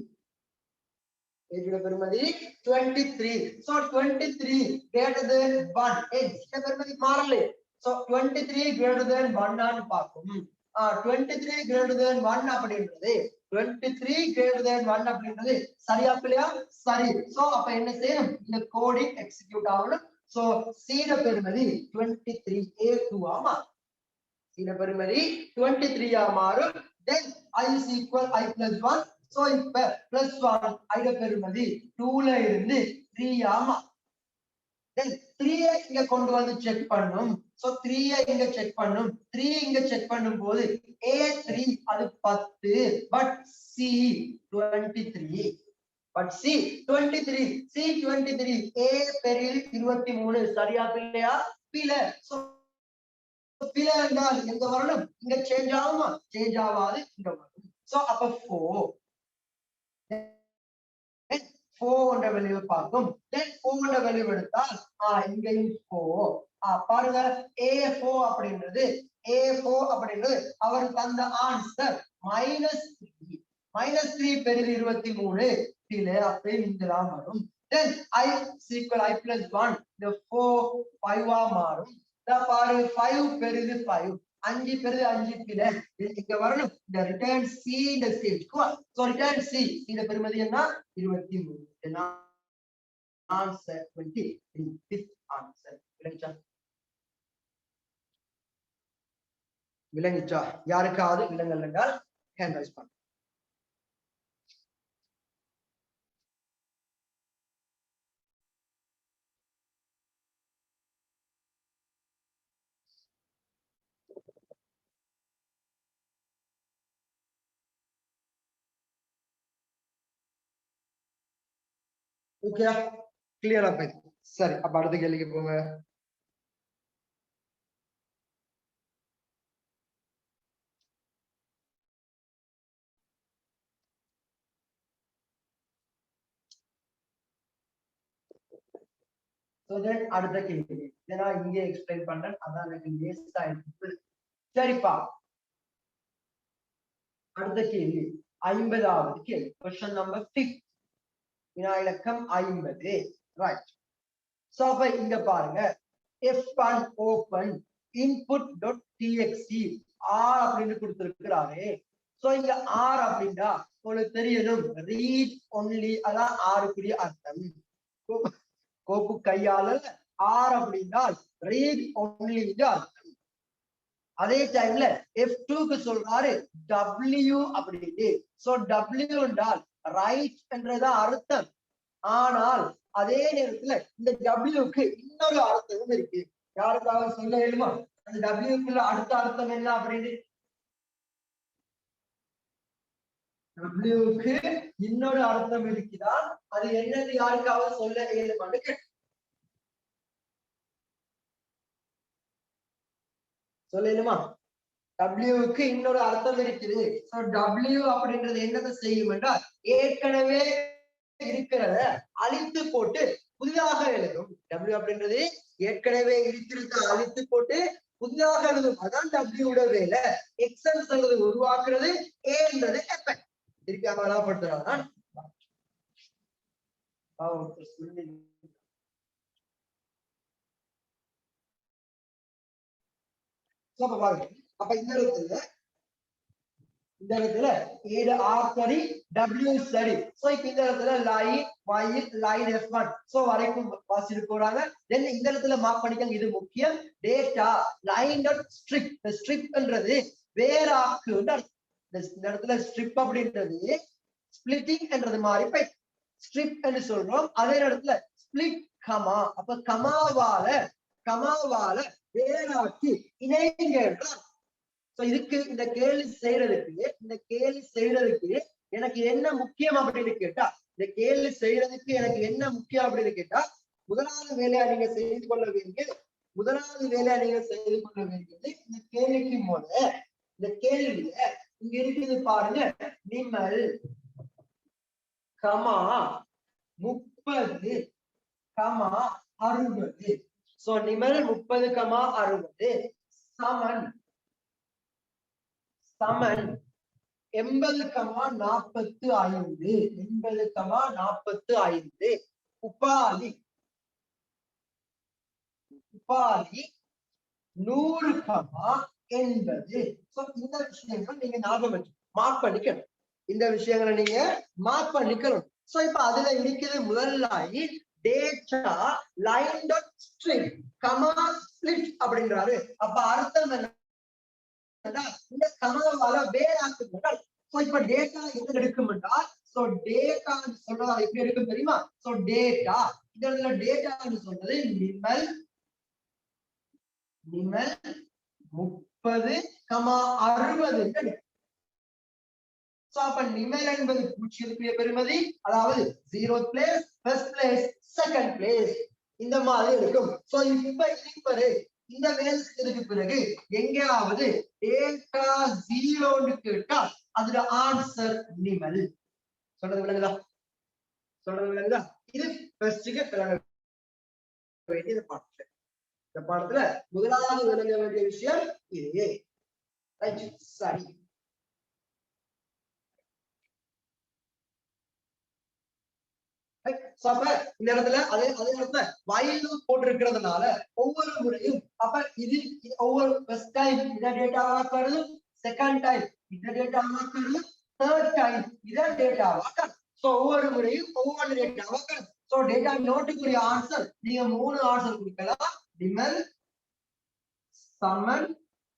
a2 ட பெருமதி 23 so 23 greater than 1 இந்த பெருமதி மாறல so 23 greater than 1 ஆன்னு பாக்கும் 23 greater than 1 அப்படின்றது 23 greater than 1 அப்படின்றது சரியா பிள்ளையா சரி சோ அப்ப என்ன செய்யணும் இந்த கோடிங் எக்ஸிக்யூட் ஆகணும் சோ c ட பெருமதி 23 a2 ஆமா c ட பெருமதி 23 ஆ மாறும் then i = i + 1 சோ இப்ப +1 i ட பெருமதி 2 ல இருந்து 3 ஆமா then 3 ஐ இங்க கொண்டு வந்து செக் பண்ணும் சோ 3 ஐ இங்க செக் பண்ணும் 3 இங்க செக் பண்ணும்போது a3 அது 10 but c 23 but see 23 C 23 ஏ பெரில் 23 சரியா பிள்ளையா பிழை. சோ பிழை என்றால் எங்க வரணும்? இங்க சேஞ்ச் ஆகுமா? சேஞ்ச் ஆகாது இங்க வரும். சோ அப்ப 4 என்ற வேல்யூ பார்க்கும். தென் 4 என்ற வேல்யூ எடுத்தால் இங்கேயும் 4 பாருங்க A4 அப்படின்றது அவர் தந்த ஆன்சர் -3 பெரில் 23 பிழை. அப்படியே இங்கதான் வரும். தென் I equal I plus 1 இந்த 4 5 மாறும். பாரு 5 பெரிது 5 5 பெரிது 5 பிழை. இங்க வரணும் இந்த ரிட்டர்ன் சி இந்த ஸ்டேஜ்க்கு. சோ ரிட்டர்ன் சி இந்த பெருமதி என்ன 23. Answer 23 answer. விளங்கிச்சா? யாருக்காவது விலங்கல் என்றால் ஹேண்ட் ரைஸ் பண்ணு. ஓகே கிளியரா போயிடுச்சு. சரி அப்ப அடுத்த கேள்விக்கு போங்க. அடுத்த கேள்வி ஏன்னா இங்கே எக்ஸ்பிளைன் பண்றேன், அதான் எனக்கு வேஸ்ட் ஆயிடுச்சு. சரிப்பா அடுத்த கேள்வி 50வது கேள்வி. क्वेश्चन नंबर 5 வினா இலக்கம் 50. ரைட். சோ அப்ப இங்க பாருங்க f1 open input.txt r அப்படின்னு கொடுத்திருக்கிறாரு. சோ இங்க r அப்படின்னா உங்களுக்கு தெரியணும் ரீட் ஒன்லி, அதான் ஆறுக்குரிய அர்த்தம். கோப்பு கையாளர் r அப்படின்னா ரீட் ஒன்லி அர்த்தம். அதே டைம்ல f2க்கு சொல்றாரு w அப்படின்னு. சோ w என்றால் ரைட் என்றதா அர்த்தம். ஆனால் அதே நேரத்துல இந்த w-க்கு இன்னொரு அர்த்தமும் இருக்கு. யாருக்காக சொல்ல வேணுமா? அந்த w-க்குள்ள அடுத்த அர்த்தம் என்ன அப்படின்னு? w-க்கு இன்னொரு அர்த்தம் இருக்குதான், அது என்னன்னு யாருக்காக சொல்ல வேணுமான்னு சொல்லணுமா? W-க்கு இன்னொரு அர்த்தம் இருக்குது. சோ W அப்படின்றது என்னதை செய்யும் என்றால் ஏற்கனவே இருக்கிறத அழித்து போட்டு புதிதாக எழுதும். W அப்படின்றது ஏற்கனவே இருக்கிறத அழித்து போட்டு புதிதாக எழுதும். அதான் W-ட வேலை. எக்ஸன்ஸ் அல்லது உருவாக்குறது, ஏன்றது எஃபெக்ட். இருக்காம அழகப்படுத்துறாங்க. அப்ப இந்த இடத்துல ஏழு ஆர் சரி W சரி. சோ இப்ப இந்த இடத்துல லைன் F1 சோ வரைக்கும் வாசிட்டு போறாங்க. தென் இந்த இடத்துல மார்க் பண்ணிக்கங்க, இது முக்கியம். Data line dot strip. இந்த ஸ்ட்ரிப்ன்றது வேறாக்கு. இந்த இடத்துல ஸ்ட்ரிப் அப்படின்றது ஸ்பிளிட்டிங் என்றது மாதிரி போய் ஸ்ட்ரிப் என்று சொல்றோம். அதே இடத்துல ஸ்பிளிட் கமா. அப்ப கமாவால வேறாக்கி இணைங்க என்றால் இதுக்கு இந்த கேள்வி செய்யறதுக்கு எனக்கு என்ன முக்கியம் அப்படின்னு கேட்டா, இந்த கேள்வி செய்யறதுக்கு எனக்கு என்ன முக்கியம் அப்படின்னு கேட்டா, முதலாவது வேலையா நீங்க செய்து கொள்ள வேண்டியது இந்த கேள்விக்கு போல இந்த கேள்வியில இங்க இருக்குது பாருங்க, Nimal comma 30 comma 60. So Nimal 30 comma 60 சமன் 80 கமா 45. உபாலி 100 கமா 80. சோ இந்த விஷயங்கள் நீங்க ஞாபகம் மார்க் பண்ணிக்கணும். இந்த விஷயங்களை நீங்க மார்க் பண்ணிக்கணும். சோ இப்ப அதுல இருக்கிறது முதல் line data line dot string comma split அப்படின்றாரு. அப்ப அர்த்தம் என்ன? இந்த கமாவால வேறாக்குங்கள். சோ இப்ப டேட்டா எங்க எடுக்கும் என்றால், சோ டேட்டா சொல்றதா எப்படி எடுக்கும் தெரியுமா? சோ டேட்டா இந்த இடத்துல டேட்டான்னு சொல்றது நிமல் 30 கமா 60. சோ அப்ப நிமல் என்பது பூஜ்ஜியத்துக்குரிய பெறுமதி, அதாவது 0th place, first place, second place இந்த மாதிரி இருக்கும். சோ இப்ப இதுவரை இந்த வேலைக்கு பிறகு எங்கேயாவது டேட்டா 0ன்னு கேட்டா அதுல ஆன்சர் நிமல். சொல்றது விளங்குதா? சொல்றது விளங்குதா? இது ஃபர்ஸ்ட்க்கு விளங்க வேண்டிய பாட்டு. இந்த பாடத்துல முதலாவது விளங்க வேண்டிய விஷயம் இது. சரி, இந்த இடத்துல அதே இடத்துல வயல் போட்டிருக்கிறதுனால ஒவ்வொரு முறையும் அப்ப இது ஒவ்வொரு ஃபர்ஸ்ட் டைம் இந்த டேட்டாவா காணுது, செகண்ட் டைம் இந்த டேட்டாவா காணுது, தேர்ட் டைம் இத டேட்டாவா காணுது. சோ ஒவ்வொரு முறையும் ஒவ்வொரு டேட்டாவா காணுது. சோ டேட்டா நோட்டுக்குரிய ஆன்சர் நீங்க 3 ஆன்சர் கொடுக்கலாம். நிமல், சமன்,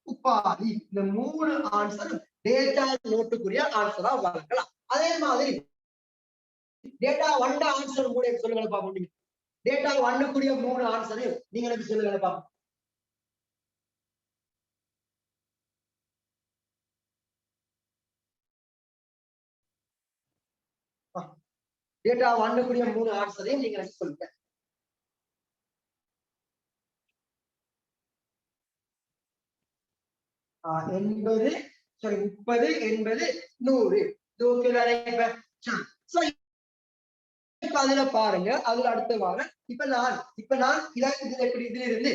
உபாதி இந்த 3 ஆன்சர் டேட்டா நோட்டுக்குரிய ஆன்சரா வளர்க்கலாம். அதே மாதிரி டேட்டா 1 ஆன்சர் கூட சொல்லுங்க பாப்போம். டேட்டா 1 கூடிய 3 ஆன்சர் நீங்க எனக்கு சொல்லுங்க பாப்போம். டேட்டா 1 கூடிய 3 ஆன்சரையும் நீங்க எனக்கு சொல்லுங்க. 80 சாரி 30 80 100 இது ஓகே தானே? இப்ப அதுல பாருங்க, அதுல அடுத்த வாரம் இப்ப நான் இதுல எப்படி இதுல இருந்து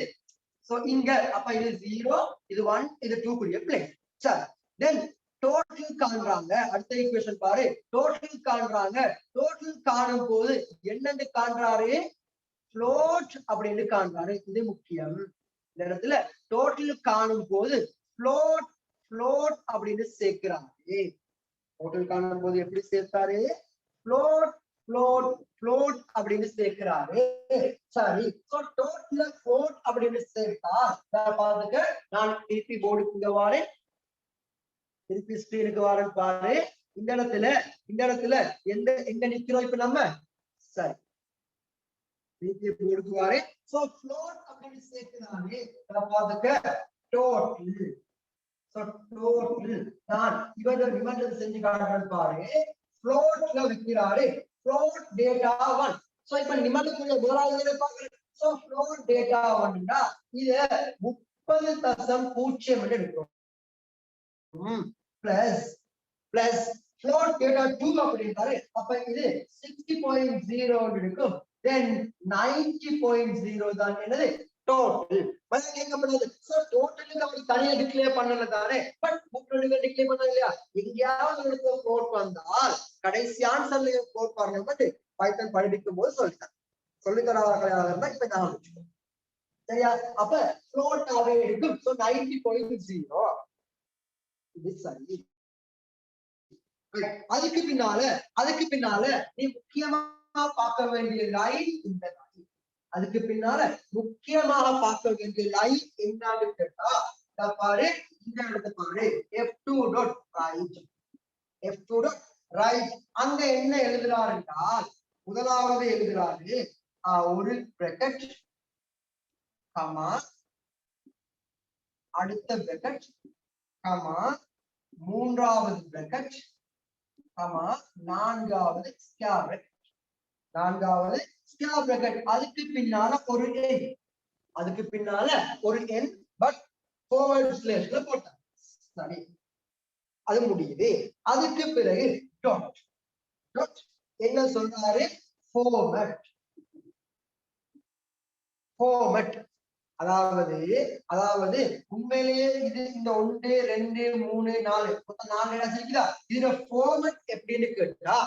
சோ இங்க அப்ப இது 0 இது 1 இது 2 கூடிய பிளேஸ். சரி, தென் டோட்டல் காண்றாங்க. அடுத்த ஈக்குவேஷன் பாரு, டோட்டல் காண்றாங்க. டோட்டல் காணும் போது என்னன்னு காண்றாரு? ஃப்ளோட் அப்படின்னு காண்றாரு. இது முக்கியம். இந்த இடத்துல டோட்டல் காணும் போது ஃப்ளோட் அப்படின்னு சேர்க்கிறாரு. டோட்டல் காணும் போது எப்படி சேர்த்தாரு? ஃப்ளோட் அப்படின்னு சேர்க்கிறாரு. சரி, சோ டோட்டல்ல ஃப்ளோட் அப்படின்னு சேர்த்தா பாருங்க, நான் திருப்பி போர்டுக்கு வாரேன், திருப்பி ஸ்கிரீனுக்கு வாரேன் பாரு. இந்த இடத்துல எங்க நிக்கிறோம் இப்ப நம்ம? சரி, திருப்பி போர்டுக்கு வாரேன். சோ ஃப்ளோட் அப்படின்னு சேர்க்கிறாரு. பாருங்க டோட்டல். சோ டோட்டல் நான் இவங்க நிபந்தனை செஞ்சு காட்டுறேன் பாரு. ஃப்ளோட்ல வைக்கிறாரு. float data 1. சோ இப்ப நிபந்தனைக்குரிய முதலாவது பார்க்கிறேன். சோ float data 1னா இது 30.0 என்று இருக்கும். பிளஸ் float data 2 அப்படின்றாரு. அப்ப இது 60.0 இருக்கும். then 90.0 தான் என்னது? டோட்டல். பட் கேட்கப்படுது சோ டோட்டலுக்கு அவங்க தனியா டிக்ளேர் பண்ணல தானே, பட் முற்றொழுங்க டிக்ளேர் பண்ணல இல்லையா? எங்கேயாவது ஒரு ஃப்ளோட் வந்தால் கடைசி ஆன்சர்ல ஃப்ளோட் பண்ணணும். பட் பைத்தன் படிக்கும் போது சொல்லித்தரவார்களாக இருந்தா இப்ப நான் வச்சுக்கோங்க. சரியா? அப்ப ஃப்ளோட் ஆவே இருக்கும். சோ 90.0 இது சரி. அதுக்கு பின்னால நீ முக்கியமா பார்க்க வேண்டிய லைன் இந்த லைன். அதுக்கு பின்னால முக்கியமாக பார்க்க வேண்டிய லைன் என்னன்னு கேட்டா பாரு, இந்த இடத்த பாரு, f2.write. அங்க என்ன எழுதுறாரு என்றால் முதலாவது எழுதுறாரு ஒரு bracket கமா அடுத்த bracket கமா மூன்றாவது bracket கமா நான்காவது ஸ்கொயர் bracket. அதுக்கு பின்னால ஒரு எண் பட் forward slashல போட்டாங்க. சரி, அது முடியுது. அதுக்கு பிறகு டாட் என்ன சொல்றாரு? ஃபார்மட். அதாவது உண்மையிலேயே இது இந்த 1 2 3 4 மொத்தம் 4 இடம் இருக்குதா? இதுல ஃபார்மட் எப்படின்னு கேட்டா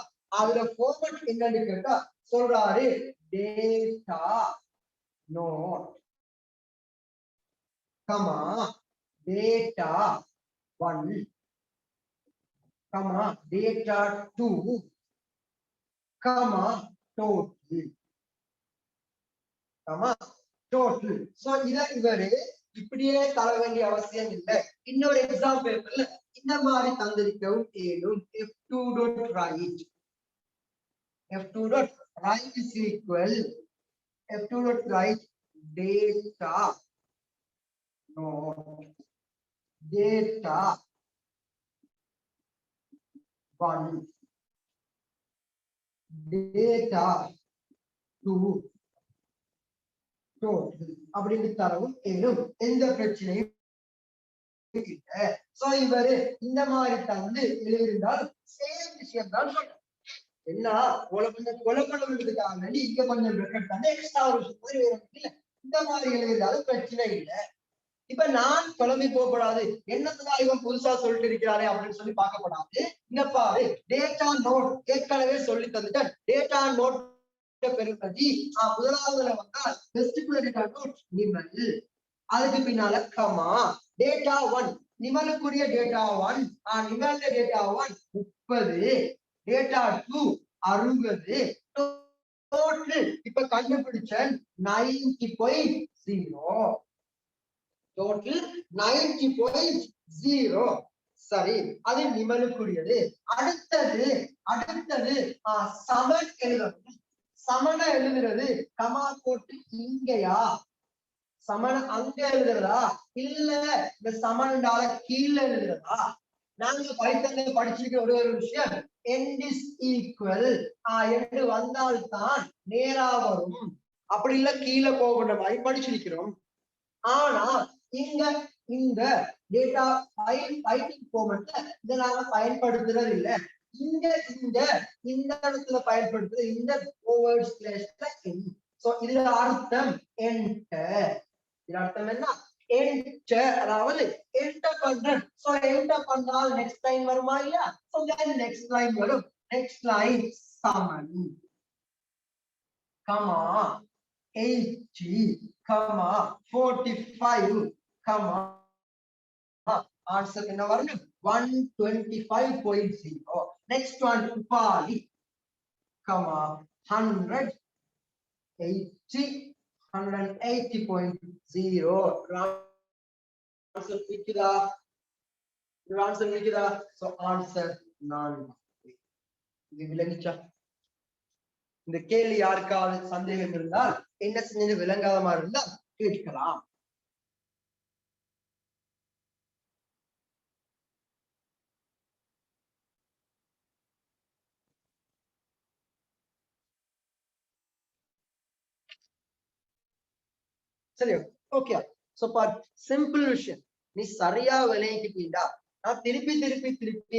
அதுல ஃபார்மட் என்னன்னு கேட்டா சொல்றாரு data note comma data 1 comma data 2 comma total. So இவரு இப்படியே தர வேண்டிய அவசியம் இல்லை. இன்னொரு எக்ஸாம் பேப்பர்ல இந்த மாதிரி தந்திருக்கவும் ஏதும். f2.write is equal f2.write data node 1 data 2 total அப்படின்னு தரவும் ஏனும் எந்த பிரச்சனையும் இல்ல. சோ இவரு இந்த மாதிரி தந்து எழுதியிருந்தால் சேம் விஷயம் தான் சொல்றேன். என்ன கொலை பண்ணுறதுக்காக வேண்டி இங்க கொஞ்சம் ரெக்கார்ட் பண்ணி எக்ஸ்ட்ரா ஒரு இல்ல இந்த மாதிரி எழுதியிருந்தாலும் பிரச்சனை இல்லை. இப்ப நான் குழம்பி போகப்படாது என்னத்துதான் இவன் புதுசா சொல்லிட்டு இருக்கிறாரே அப்படின்னு சொல்லி பார்க்கப்படாது. இங்க பாரு டேட்டா நோட் ஏற்கனவே சொல்லி தந்துட்டேன். டேட்டா நோட் பெருமதி முதலாவதுல வந்தால் வெஸ்டிபுலர் டேட்டா நோட் நிமல், அதுக்கு பின்னால கமா டேட்டா 1 நிமலுக்குரிய டேட்டா 1 நிமல்ல டேட்டா 1 30, டேட்டா 2 60, டோட்டல் இப்ப கண்டுபிடிச்ச 90.0, டோட்டல் 90.0. சரி, அது நிமலுக்குரியது. அடுத்தது சமன் எழுதணும். சமனை எழுதுறது கமா போட்டு இங்கயா சமன அங்க எழுதுறதா இல்ல இந்த சமன்டால கீழே எழுதுறதா? நாங்க பைத்தன்ல படிச்சிருக்கிற ஒரு விஷயம் end is equal என்று வந்தால்தான் நேரா வரும், அப்படி இல்ல கீழே போகிற மாதிரி படிச்சிருக்கிறோம். ஆனா இங்க இந்த டேட்டா ஃபைண்டிங் ஃபார்மட்ல இதை நாங்க பயன்படுத்துறது இல்ல. இந்த இடத்துல பயன்படுத்துறது இந்த ஓவர் ஸ்லாஷ்ல n. சோ இதுல அர்த்தம் என்டர். இதுல அர்த்தம் என்ன? என்டர், அதாவது என்டர் பண்றேன். சோ என்டர் பண்ணால் நெக்ஸ்ட் லைன் வருமா இல்லையா? சோ then நெக்ஸ்ட் லைன் வரும். Next line Saman comma 80, 45, answer என்ன வரும்? 125.0. Next one Upali 100, 80, 180.0. ஆன்சர் நிக்குதா? ஆன்சர் நிக்குதா? So answer 4. இது விளங்கிச்சா? இந்த கேள்வி யாருக்காவது சந்தேகம் இருந்தால் என்ன செஞ்சது விளங்காத மாதிரி இருந்தா கேட்கலாம். சரி, ஓகே. சோ பார், சிம்பிள் விஷயம். நீ சரியா விளையாக்கிட்டீண்டா நான் திருப்பி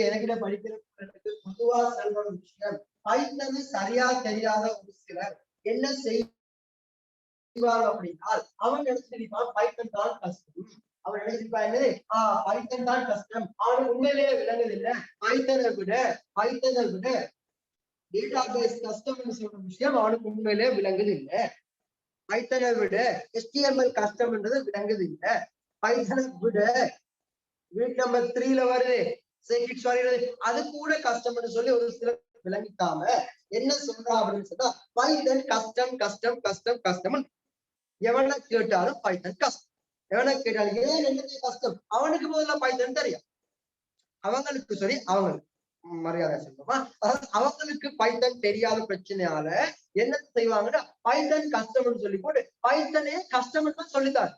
எனக்கிட்ட படிக்கிறதுக்கு பொதுவா சொல்ற விஷயம், பைத்தன் சரியா தெரியாத ஒரு சிலர் என்ன செய்வாங்க அப்படின்னா அவன் நினைச்சிருப்பான் பைத்தன் தான் கஷ்டம். அவன் நினைச்சிருப்பா என்னது பைத்தன் தான் கஷ்டம், அவனுக்கு உண்மையிலேயே விளங்குது இல்ல. பைத்தனை விட டேட்டா பேஸ் கஷ்டம்னு சொல்ற விஷயம் அவனுக்கு உண்மையிலேயே விளங்குது இல்ல. பைத்தனை விட HTML கஷ்டம்ன்றது விளங்குது இல்ல. பைத்தனை விட வீட் நம்பர் 3ல வருது அது கூட கஷ்டம்னு சொல்லி ஒரு சில விளங்கிக்காம என்ன சொல்றா அப்படின்னு சொன்னா பைத்தன் கஷ்டம். எவனை கேட்டாலும் பைத்தன் கஷ்டம். எவனை கேட்டாலும் ஏன் என்னது கஷ்டம், அவனுக்கு முதல்ல பைத்தன் தெரியும். அவங்களுக்கு சரி, அவங்களுக்கு மரியாதை சொல்லுமா, அவங்களுக்கு பைத்தன் தெரியாத பிரச்சனையால என்ன செய்வாங்கன்னா பைத்தன் கஷ்டம்னு சொல்லி போட்டு பைத்தனே கஷ்டம்னு சொல்லித்தாரு.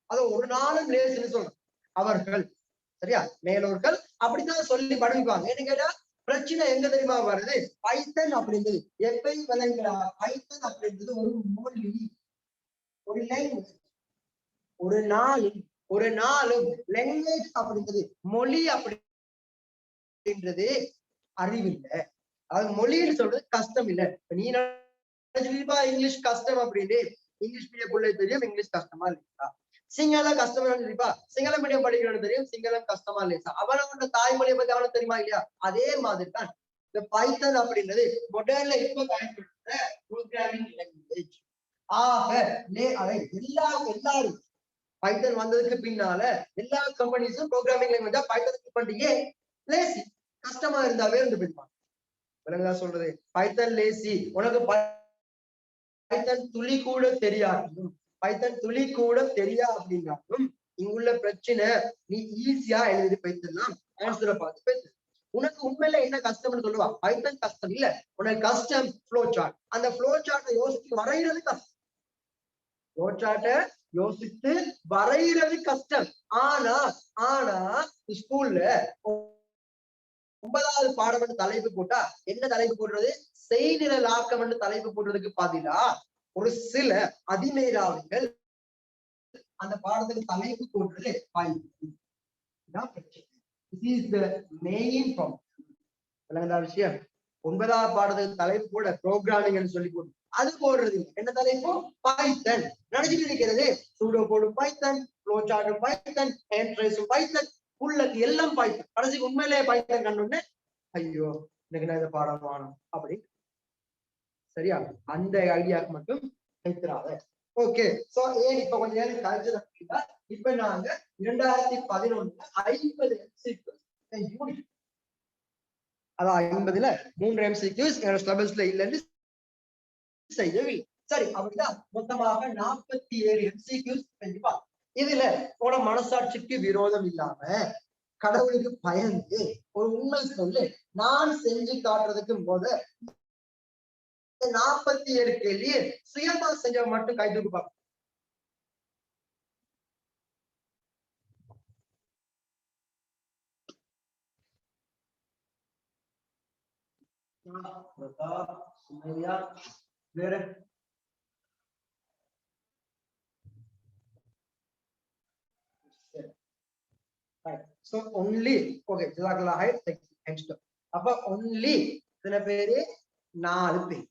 அத ஒரு நாளும் லேசுன்னு சொல்லணும். அவர்கள் சரியா மேலோர்கள் அப்படித்தான் சொல்லி படிப்பாங்க. என்ன கேட்டா பிரச்சனை எங்க தெரியுமா வருது? பைத்தன் அப்படின்றது எப்பயும் விளங்குறா, பைத்தன் அப்படின்றது ஒரு மொழி, ஒரு லாங்குவேஜ். ஒரு நாளும் லாங்குவேஜ் அப்படின்றது மொழி அப்படின்றது அறிவில்லை. அது மொழின்னு சொல்றது கஷ்டம் இல்லை. நீ நினைச்சிருப்பா இங்கிலீஷ் கஷ்டம் அப்படின்னு, இங்கிலீஷ் மீடியம் பிள்ளை தெரியும் இங்கிலீஷ் கஷ்டமா இல்லையா? சிங்களம் கஷ்டமா இருப்பா, சிங்கள மீடியம் படிக்கிறவனு தெரியும் சிங்களம் கஷ்டமா இல்லையா? அவனோட தாய்மொழியை பத்தி அவனுக்கு தெரியுமா இல்லையா? அதே மாதிரி தான் இந்த பைத்தன் அப்படின்றது மொடர்ன்ல இப்ப பயன்படுத்துற ப்ரோக்ராமிங் லாங்குவேஜ். ஆக அதை எல்லாரும் பைத்தன் வந்ததுக்கு பின்னால எல்லா கம்பெனிஸும் ப்ரோக்ராமிங் லாங்குவேஜா பைத்தன் பண்றீங்க. லேசி கஷ்டமா இருந்தாவே இருந்து போயிடுவாங்க. விளங்குதா சொல்றது? பைத்தன் லேசி, உனக்கு பைத்தன் துளி கூட தெரியாதும், பைத்தன் துளி கூட தெரியா அப்படின்னாலும் இங்குள்ள பிரச்சனை நீ ஈஸியா எழுதி பைத்தலாம். ஆன்சரை பார்த்து பேசு. உனக்கு உண்மையில என்ன கஷ்டம்னு சொல்லுவா? பைத்தன் கஷ்டம் இல்ல, உனக்கு கஷ்டம் ஃப்ளோ சார்ட். அந்த ஃப்ளோ சார்ட்டை யோசிச்சு வரைகிறது கஷ்டம். ஃப்ளோ சார்ட்டை யோசித்து வரைகிறது கஷ்டம். ஆனா ஸ்கூல்ல 9வது பாடம் என்று தலைப்பு போட்டா என்ன தலைப்பு போடுறது? செய்நிரலாக்கம் என்று தலைப்பு போடுறதுக்கு பதிலா ஒரு சில அதிமேதாவிகள் அந்த பாடத்துக்கு தலைப்பு போடுறது விஷயம். 9வது பாடத்துக்கு தலைப்பு போட ப்ரோக்ராமிங் சொல்லி போடு, அது போடுறது என்ன தலைப்பு? பைத்தன். நினைச்சிட்டு இருக்கிறது சூடோ போடும் பைத்தன், ஃப்ளோ சார்ட்டும் பைத்தன், ஹேண்ட் ட்ரேஸும் பைத்தன், உள்ளது எல்லாம் பைத்தன். கடைசிக்கு உண்மையிலேயே பைத்தன் கண்டுன்னு ஐயோ எனக்கு நான் இதை பாடம் வாணும் அப்படி. சரியா? அந்த ஐடியாவுக்கு மட்டும் வைக்கிறாங்க. ஓகே, சோ ஏன் இப்ப கொஞ்ச நேரம் கழிச்சு இப்ப நாங்க 2011 50 MCQs அதான் 50ல 3 MCQs என்னோட சிலபஸ்ல இல்லைன்னு செய்யவில்லை. சரி, அப்படிதான் மொத்தமாக 47 MCQs கண்டிப்பா. இதுல உன மனசாட்சிக்கு விரோதம் இல்லாம கடவுளுக்கு பயந்து ஒரு உண்மை சொல்லு, நான் செஞ்சு காட்டுறதுக்கு போத 47 கேள்வியே சுயமா செஞ்சவங்க மட்டும் கை தூக்குப்பாங்க. வேற so only okay ஜஸாக்கல்லாஹ் ஹைர். நெக்ஸ்ட் அப்ப only சில பேரு 4 பேர்.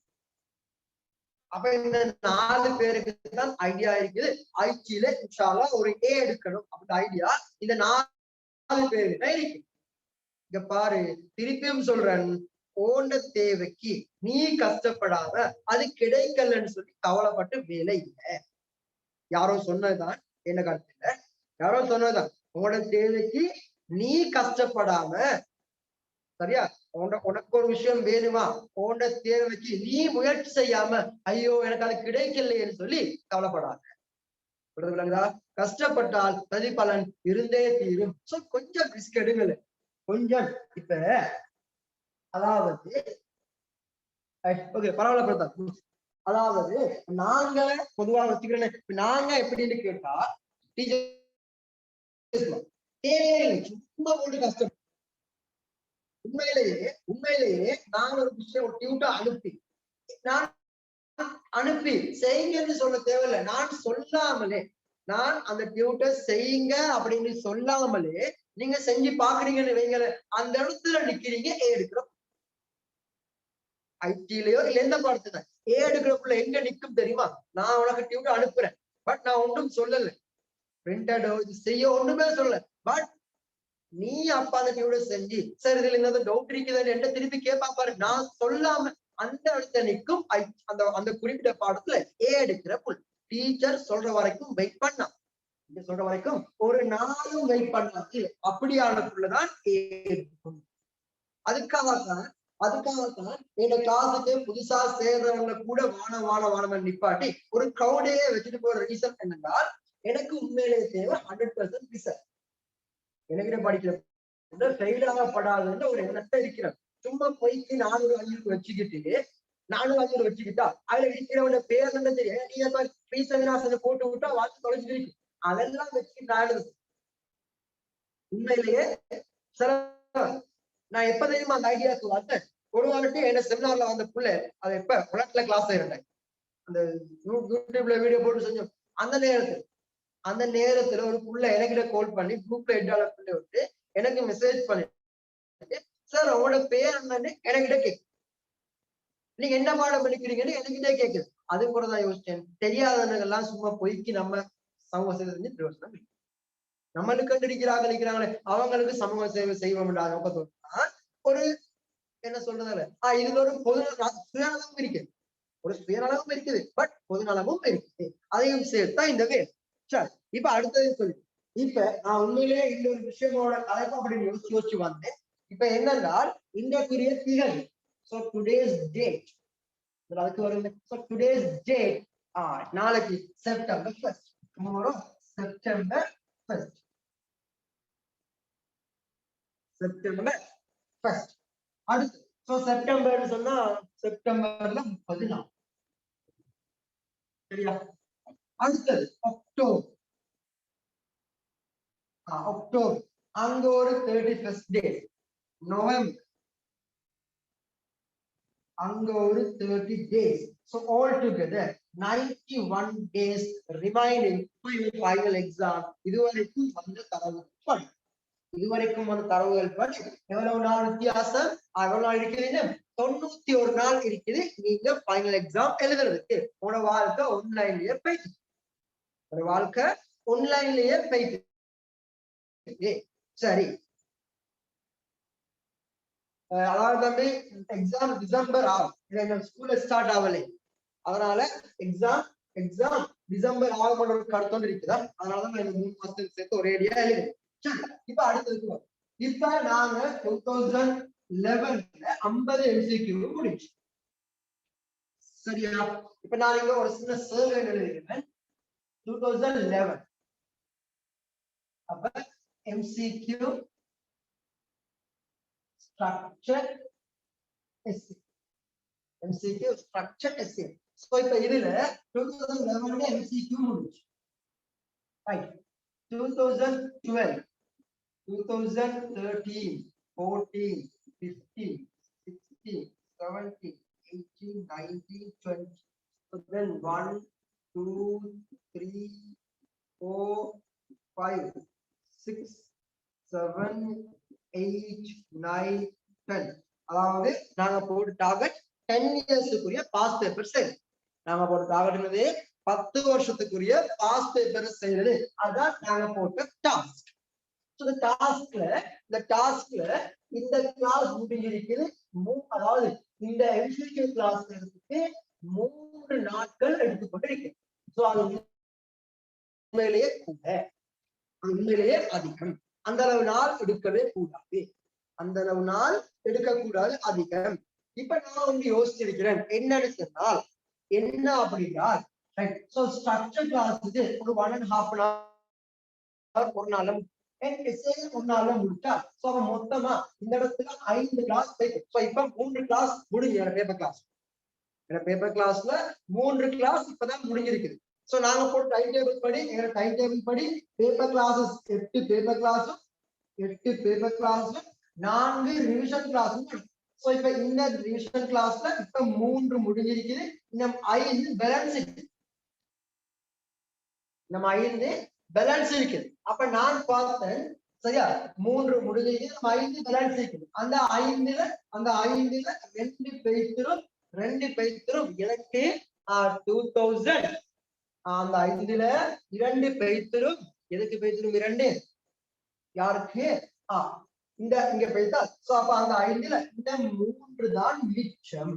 அப்ப இந்த 4 பேருக்கு தான் ஐடியா இருக்குது. ஐடியில இன்ஷா அல்லாஹ் ஒரு ஏ எடுக்கணும் அப்படி ஐடியா இந்த 4 பேருக்கு இருக்கு. இங்க பாரு, திருப்பியும் சொல்றேன், ஓண்ட தேவைக்கு நீ கஷ்டப்படாம அது கிடைக்கலன்னு சொல்லி கவலைப்பட்டு வேலை இல்லை. யாரோ சொன்னதுதான், என்ன கருத்து இல்ல, யாரோ சொன்னதுதான். உன்னோட தேவைக்கு நீ கஷ்டப்படாம, சரியா, உனக்கு ஒரு விஷயம் வேணுமா, உன்னோட தேவைக்கு நீ முயற்சி செய்யாம ஐயோ எனக்கு அது கிடைக்கலையேன்னு சொல்லி கவலைப்படாத. கஷ்டப்பட்டால் பிரதிபலன் இருந்தே தீரும். சோ கொஞ்சம் ரிஸ்க் எடுங்கள கொஞ்சம். இப்ப அதாவது ஓகே பரவாயில்ல. அதாவது நாங்க பொதுவாக வச்சுக்கிறேன், நாங்க எப்படின்னு கேட்டா சும்மா போட்டு கஷ்டம். உண்மையிலேயே நான் ஒரு விஷயம் டியூட்டா அனுப்பி செய்யுங்கன்னு சொல்ல தேவையில்லை. நான் அந்த டியூட்டர் செய்யுங்க அப்படின்னு சொல்லாமலே நீங்க செஞ்சு பாக்குறீங்கன்னு வைங்கள, அந்த இடத்துல நிக்கிறீங்க ஏ எடுக்கிறோம். ஐடிலயோ இல்ல எந்த பாடத்துல ஏ எடுக்கிறக்குள்ள எங்க நிக்கும் தெரியுமா? நான் உனக்கு டியூட்டர் அனுப்புறேன், பட் நான் ஒன்றும் சொல்லல, பிரிண்டட் இது செய்ய ஒண்ணுமே சொல்லல. பட் நீ அப்பா அந்த டியூட்டர் செஞ்சு சார் இதுல என்ன டவுட் இருக்குதுன்னு என்ன திருப்பி கேட்பா பாரு. நான் சொல்லாம அந்த இடத்துல நிற்கும் அந்த குறிப்பிட்ட பாடத்துல ஏ எடுக்கிற புல். டீச்சர் சொல்ற வரைக்கும் வெயிட் பண்ணா, சொல்ற வரைக்கும் ஒரு நாளும் வெயிட் பண்ணாது. அப்படியான புள்ளதான் ஏ எடுக்கும். அதுக்காகத்தான் என்னோட கிளாஸுக்கு புதுசா சேர்றவங்க கூட வானம் நிப்பாட்டி ஒரு க்ரௌடையே வச்சுட்டு போற ரீசன் என்னென்றால், எனக்கு உண்மையிலேயே தேவை 100% ரிசல்ட். எனக்கு படிக்கிற ஃபெயில் ஆகப்படாதுன்னு ஒரு எண்ணத்தை இருக்கிறது. சும்மா போய்க்கு 400-500 வச்சுக்கிட்டா அதுல இருக்கிறவன பேர் என்ன தெரியும், நீ மாதிரி ரீசனாசனை போட்டு விட்டா வாக்கு தொலைச்சிட்டு இருக்கு. அதெல்லாம் வச்சு நான் உண்மையிலேயே சில நான் எப்ப தெரியுமா அந்த ஐடியாவுக்கு வந்தேன். ஒரு வாரட்டி என்ன செமினார்ல வந்த புள்ள அதை எப்ப உலகத்துல கிளாஸ் இருந்தேன், அந்த யூடியூப்ல வீடியோ போட்டு செஞ்சோம். அந்த நேரத்துல ஒரு புள்ள எனக்கிட்ட கால் பண்ணி குரூப்ல டெவலப் பண்ணி விட்டு எனக்கு மெசேஜ் பண்ணிட்டு, சார் உங்களோட பேர் என்னன்னு எனக்கிட்ட கேட்கு, நீங்க என்ன பாடம் படிக்கிறீங்கன்னு எனக்கிட்டே கேட்குது. அது கூடதான் யோசிச்சேன், தெரியாதவங்கெல்லாம் சும்மா பொய்க்கு நம்ம சமூக சேவை செஞ்சு பிரயோஜனம் இல்லை. நம்மளுக்கு கண்டிருக்கிறாங்களே அவங்களுக்கு சமூக சேவை செய்வோம் ஒரு என்ன சொல்றதால இதுல ஒரு பொது சுயநலமும் இருக்குது, ஒரு சுயநலமும் இருக்குது, பட் பொதுநலமும் இருக்குது. அதையும் சேர்த்தா இந்த வேல். சரி, இப்ப அடுத்தது சொல்லி இப்ப நான் உண்மையிலேயே இன்னொரு விஷயமோட தலைப்பு அப்படின்னு யோசிச்சு வந்தேன். இப்ப என்னென்றால் இன்றைக்குரிய திகழ். So today's date, அதுக்கு வருது. So today's date நாளைக்கு September 1st, tomorrow September 1st, September 1st. அடுத்து சோ செப்டம்பர்னு சொன்னா செப்டம்பர்ல 30 நாள், சரியா? அடுத்தது அக்டோபர், அங்க ஒரு 31st டே. நவம்பர் அங்க ஒரு 30 days. So all together 91 days remaining final exam. இதுவரைக்கும் வந்த தரவுகள் எவ்வளவு நாள் வித்தியாசம்? எவ்வளவு நாள் இருக்குது? 91 நாள் இருக்குது நீங்க ஃபைனல் எக்ஸாம் எழுதுறதுக்கு. உன வாழ்க்கை ஆன்லைன்லயே போயிட்டு, ஒரு வாழ்க்கை ஆன்லைன்லயே போயிட்டு. சரி, அதாவது தம்பி எக்ஸாம் டிசம்பர் ஆகும், ஸ்கூல்ல ஸ்டார்ட் ஆகலை, அதனால எக்ஸாம் டிசம்பர் ஆகும் ஒரு கருத்து இருக்குதா? அதனாலதான் இந்த 3 மாசத்துக்கு சேர்த்து ஒரேடியா எழுது. இப்ப அடுத்தது இப்ப நாங்க 2011 50 MCQ முடிச்சு. சரியா? இப்ப நான் இங்க ஒரு சின்ன சர்வே எழுதிருக்கேன். 2011 அப்ப MCQ structure essay. MCQ structure essay. So இப்ப இதுல 2011 MCQ முடிச்சு. Right. 2012 2013 14 15 16 17 18 19 20. So then 1 2 3 4 5 6 7 8 9 10. அதாவது நாங்க போட்டு டார்கெட் 10 இயர்ஸ்க்குரிய பாஸ் பேப்பர் சரி. நாங்க போட்டு டார்கெட் என்னது? 10 வருஷத்துக்குரிய பாஸ் பேப்பர் செய்யறது. அதான் நாங்க போட்ட டாஸ்க். இந்த டாஸ்க்ல இந்த கிளாஸ் முடிஞ்சிருக்குது. அதாவது இந்த MCQ கிளாஸ் எடுத்துட்டு 3 நாட்கள் எடுத்துக்கொண்டிருக்கு. சோ அது உண்மையிலேயே கூட, உண்மையிலேயே அதிகம். அந்த அளவு நாள் எடுக்கவே கூடாது, அந்த அளவு நாள் எடுக்கக்கூடாது, அதிகம். இப்ப நான் வந்து யோசிச்சிருக்கிறேன் என்னன்னு சொன்னால் என்ன அப்படின்னா, ஸ்ட்ரக்சர் கிளாஸ் ஒரு 1.5 hour ஒரு நாள் ஒன்னால முடிச்சா மொத்தமா இந்த இடத்துல 5 கிளாஸ். இப்ப 3 கிளாஸ் முடிஞ்சு பேப்பர் கிளாஸ்ல 3 கிளாஸ் இப்பதான் முடிஞ்சிருக்குது. சோ நாங்க போட்டு டைம் டேபிள் படி, எங்க டைம் டேபிள் படி பேப்பர் கிளாஸஸ் 8 பேப்பர் கிளாஸும் 4 ரிவிஷன் கிளாஸும். சோ இப்ப இந்த ரிவிஷன் கிளாஸ்ல இப்ப 3 முடிஞ்சிருக்குது, இன்னும் 5 பேலன்ஸ் இருக்கு. நம்ம 5 பேலன்ஸ் இருக்குது. அப்ப நான் பார்த்தேன், சரியா, 3 முடிஞ்சிருக்கு, 5 பேலன்ஸ் இருக்குது. அந்த 5ல 2 பெய்திரும் எனக்கு 2000. அந்த 5ல 2 பெய்திரும். எதுக்கு பெய்திரும் 2? யாருக்கு? இந்த இங்க பெய்தா. சோ அப்ப அந்த 5ல இந்த 3 தான் மிச்சம்.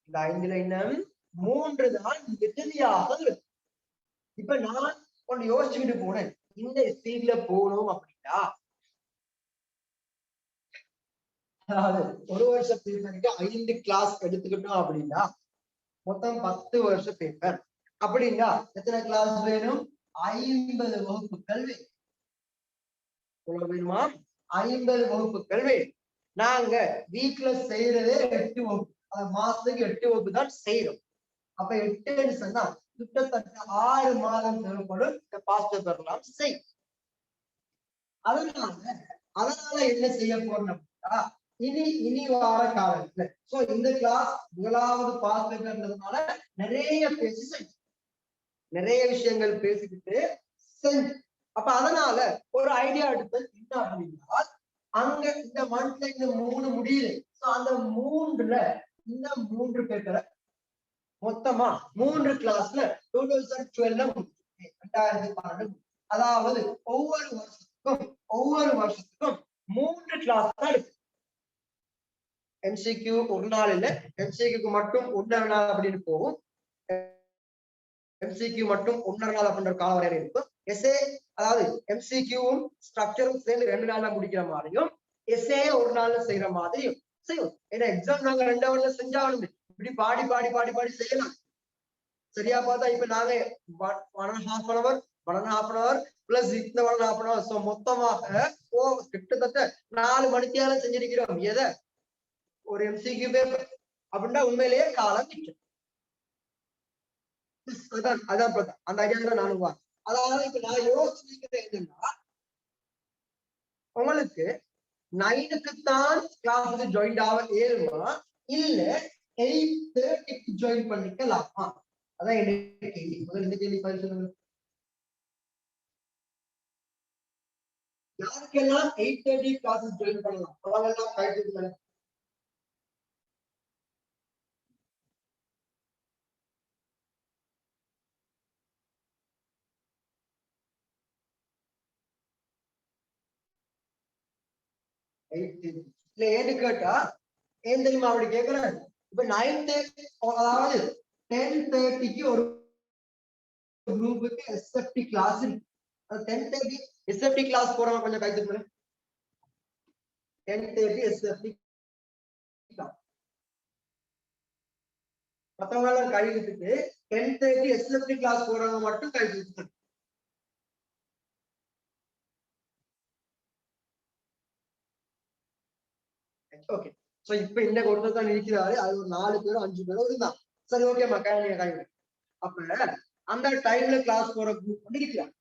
இந்த 5ல இன்னும் 3 தான் மிகுதியாக இருக்கு. இப்ப நான் கொஞ்சம் யோசிச்சுக்கிட்டு போனேன், இந்த ஸ்பீட்ல போகணும் அப்படின்னா, அதாவது ஒரு வருஷ பேப்பருக்கு 5 கிளாஸ் எடுத்துக்கிட்டோம் அப்படின்னா மொத்தம் 10 வருஷ பேப்பர். அப்படின்னா எத்தனை கிளாஸ் வேணும்? 50 வகுப்புகள் வேணும். வேணுமா? 50 வகுப்புகள் வேணும். நாங்க வீட்டுல செய்யறதே 8 வகுப்பு, மாசத்துக்கு 8 வகுப்பு தான் செய்யறோம். அப்ப 8 சொன்னா கிட்டத்தட்ட 6 மாதம் தேவைப்படும் இந்த பாஸ் பேப்பர்லாம் செய். அதனால என்ன செய்ய போறோம்? இனி வார காலத்துல இந்த கிளாஸ் முதலாவது பாஸ் பேப்பர்ன்றதுனால நிறைய விஷயங்கள் பேசிக்கிட்டு செஞ்சு. அப்ப அதனால ஒரு ஐடியா எடுத்து என்ன அப்படின்னா, அங்க இந்த மந்த்ல இந்த 3 முடியுது. அந்த 3ல இந்த 3 பேப்பரை மொத்தமா 3 கிளாஸ்ல 2012 அதாவது ஒவ்வொரு வருஷத்துக்கும் 3 கிளாஸ் தான் இருக்கு. MCQ ஒரு நாள் இல்ல, MCQ மட்டும் 1.5 நாள் அப்படின்னு போகும். MCQ மட்டும் 1.5 நாள் அப்படின்ற கால வரையறை இருக்கும். எஸ்ஏ அதாவது MCQவும் ஸ்ட்ரக்சரும் சேர்ந்து 2 நாள்ல முடிக்கிற மாதிரியும், எஸ்ஏ ஒரு நாள்ல செய்யற மாதிரியும் செய்யும். ஏன்னா எக்ஸாம் நாங்க 2 ஹவர்ல செஞ்சாலும் இப்படி பாடி செய்யலாம். சரியா பார்த்தா இப்ப நாங்க 1.5 hour பிளஸ் இந்த 1.5 hour, சோ மொத்தமாக கிட்டத்தட்ட 4 மணித்தியால செஞ்சிருக்கிறோம். எதை? ஒரு MCQ பேப்பர் அப்படின்னா உண்மையிலேயே காலம் நிற்கும். அதான் அந்த ஐடியா நானும் வா. அதாவது இப்ப நான் யோசிச்சுக்கிறது என்னன்னா, உங்களுக்கு 9க்கு தான் கிளாஸுக்கு ஜாயின் ஆக ஏழுமா, இல்ல 8:30க்கு ஜாயின் பண்ணிக்கலாமா? அதான் என்ன கேள்வி. முதல்ல இந்த கேள்வி பதில் சொல்லுங்க. யாருக்கெல்லாம் 8:30 கிளாஸஸ் ஜாயின் பண்ணலாம்? அவங்க எல்லாம் கை தூக்குங்க. இல்ல ஏன்னு கேட்டா ஏன் தெரியுமா அப்படி கேக்குறேன்? இப்ப 9:30 அதாவது 10:30க்கு ஒரு குரூப்புக்கு எஸ்எஃப்டி கிளாஸ் இருக்கு. 10:30 எஸ்எஃப்டி கிளாஸ் போறவங்க கொஞ்சம் கை தூக்குங்க. 10:30 எஸ்எஃப்டி கிளாஸ் மத்தவங்க எல்லாம் கை விட்டுட்டு 10:30 எஸ்எஃப்டி கிளாஸ் போறவங்க மட்டும் கை தூக்குங்க. ஓகே. சோ இப்ப இந்த ஒருத்தர் தான் இருக்கிறாரு. அது ஒரு 4 பேரோ 5 பேரோ இருந்தான். சரி ஓகே மக்கா நீங்க கை விடு. அப்ப அந்த டைம்ல கிளாஸ் போற குரூப் வந்து இருக்கிறாங்க.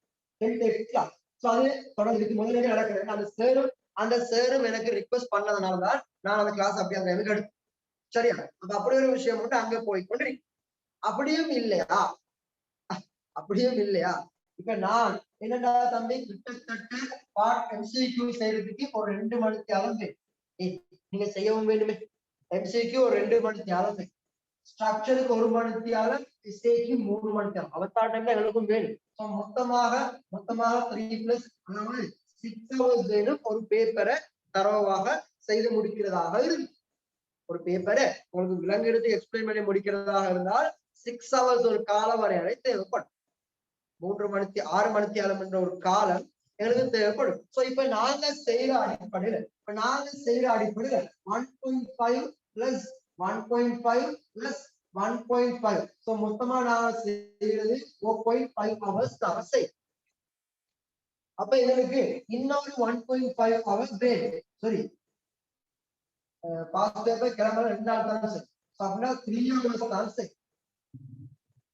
10:30 கிளாஸ். சோ அது தொடர்ந்து இதுக்கு முதல்ல நடக்குது. அந்த சேரும் எனக்கு ரிக்வெஸ்ட் பண்ணதுனாலதான் நான் அந்த கிளாஸ் அப்படியே அந்த எனக்கு எடுத்தேன். சரியா? அப்ப அப்படி ஒரு விஷயம் மட்டும் அங்க போய் கொண்டு அப்படியும் இல்லையா? அப்படியும் இல்லையா? இப்ப நான் என்னடா தம்பி கிட்டத்தட்ட பார்ட் எம்சிக்யூ செய்யறதுக்கு ஒரு 2 மணிக்கு அளந்து நீங்க செய்யவும் வேண்டுமே. எம்சிக்யூ ஒரு 2 மணிக்கு அளந்து ஸ்ட்ரக்சருக்கு 1 மணித்தியாலம், இசைக்கு 3 மணித்தியாலம். அவத்தார் டைம்ல எங்களுக்கும் வேணும். மொத்தமாக 3+, அதாவது 6 hours வேணும் ஒரு பேப்பரை தரவாக செய்து முடிக்கிறதாக இருக்கு. ஒரு பேப்பரை உங்களுக்கு விலங்கு எக்ஸ்பிளைன் பண்ணி முடிக்கிறதாக இருந்தால் 6 hours ஒரு கால வரையறை தேவைப்படும். 6 மணித்தியாலம் என்ற ஒரு காலம் எங்களுக்கு தேவைப்படும். சோ இப்ப நாங்க செய்யற அடிப்படையில 1.5 plus 1.5 plus 1.5 சோ மொத்தமா நான் செய்யறது 4.5 hours தான் செய்யும். அப்ப எங்களுக்கு இன்னொரு 1.5 hours வேணும். சரி பாஸ் பேப்பர் கிளம்புற 2 நாள் தான் செய்யும். அப்படின்னா 3 hours தான் செய்யும்.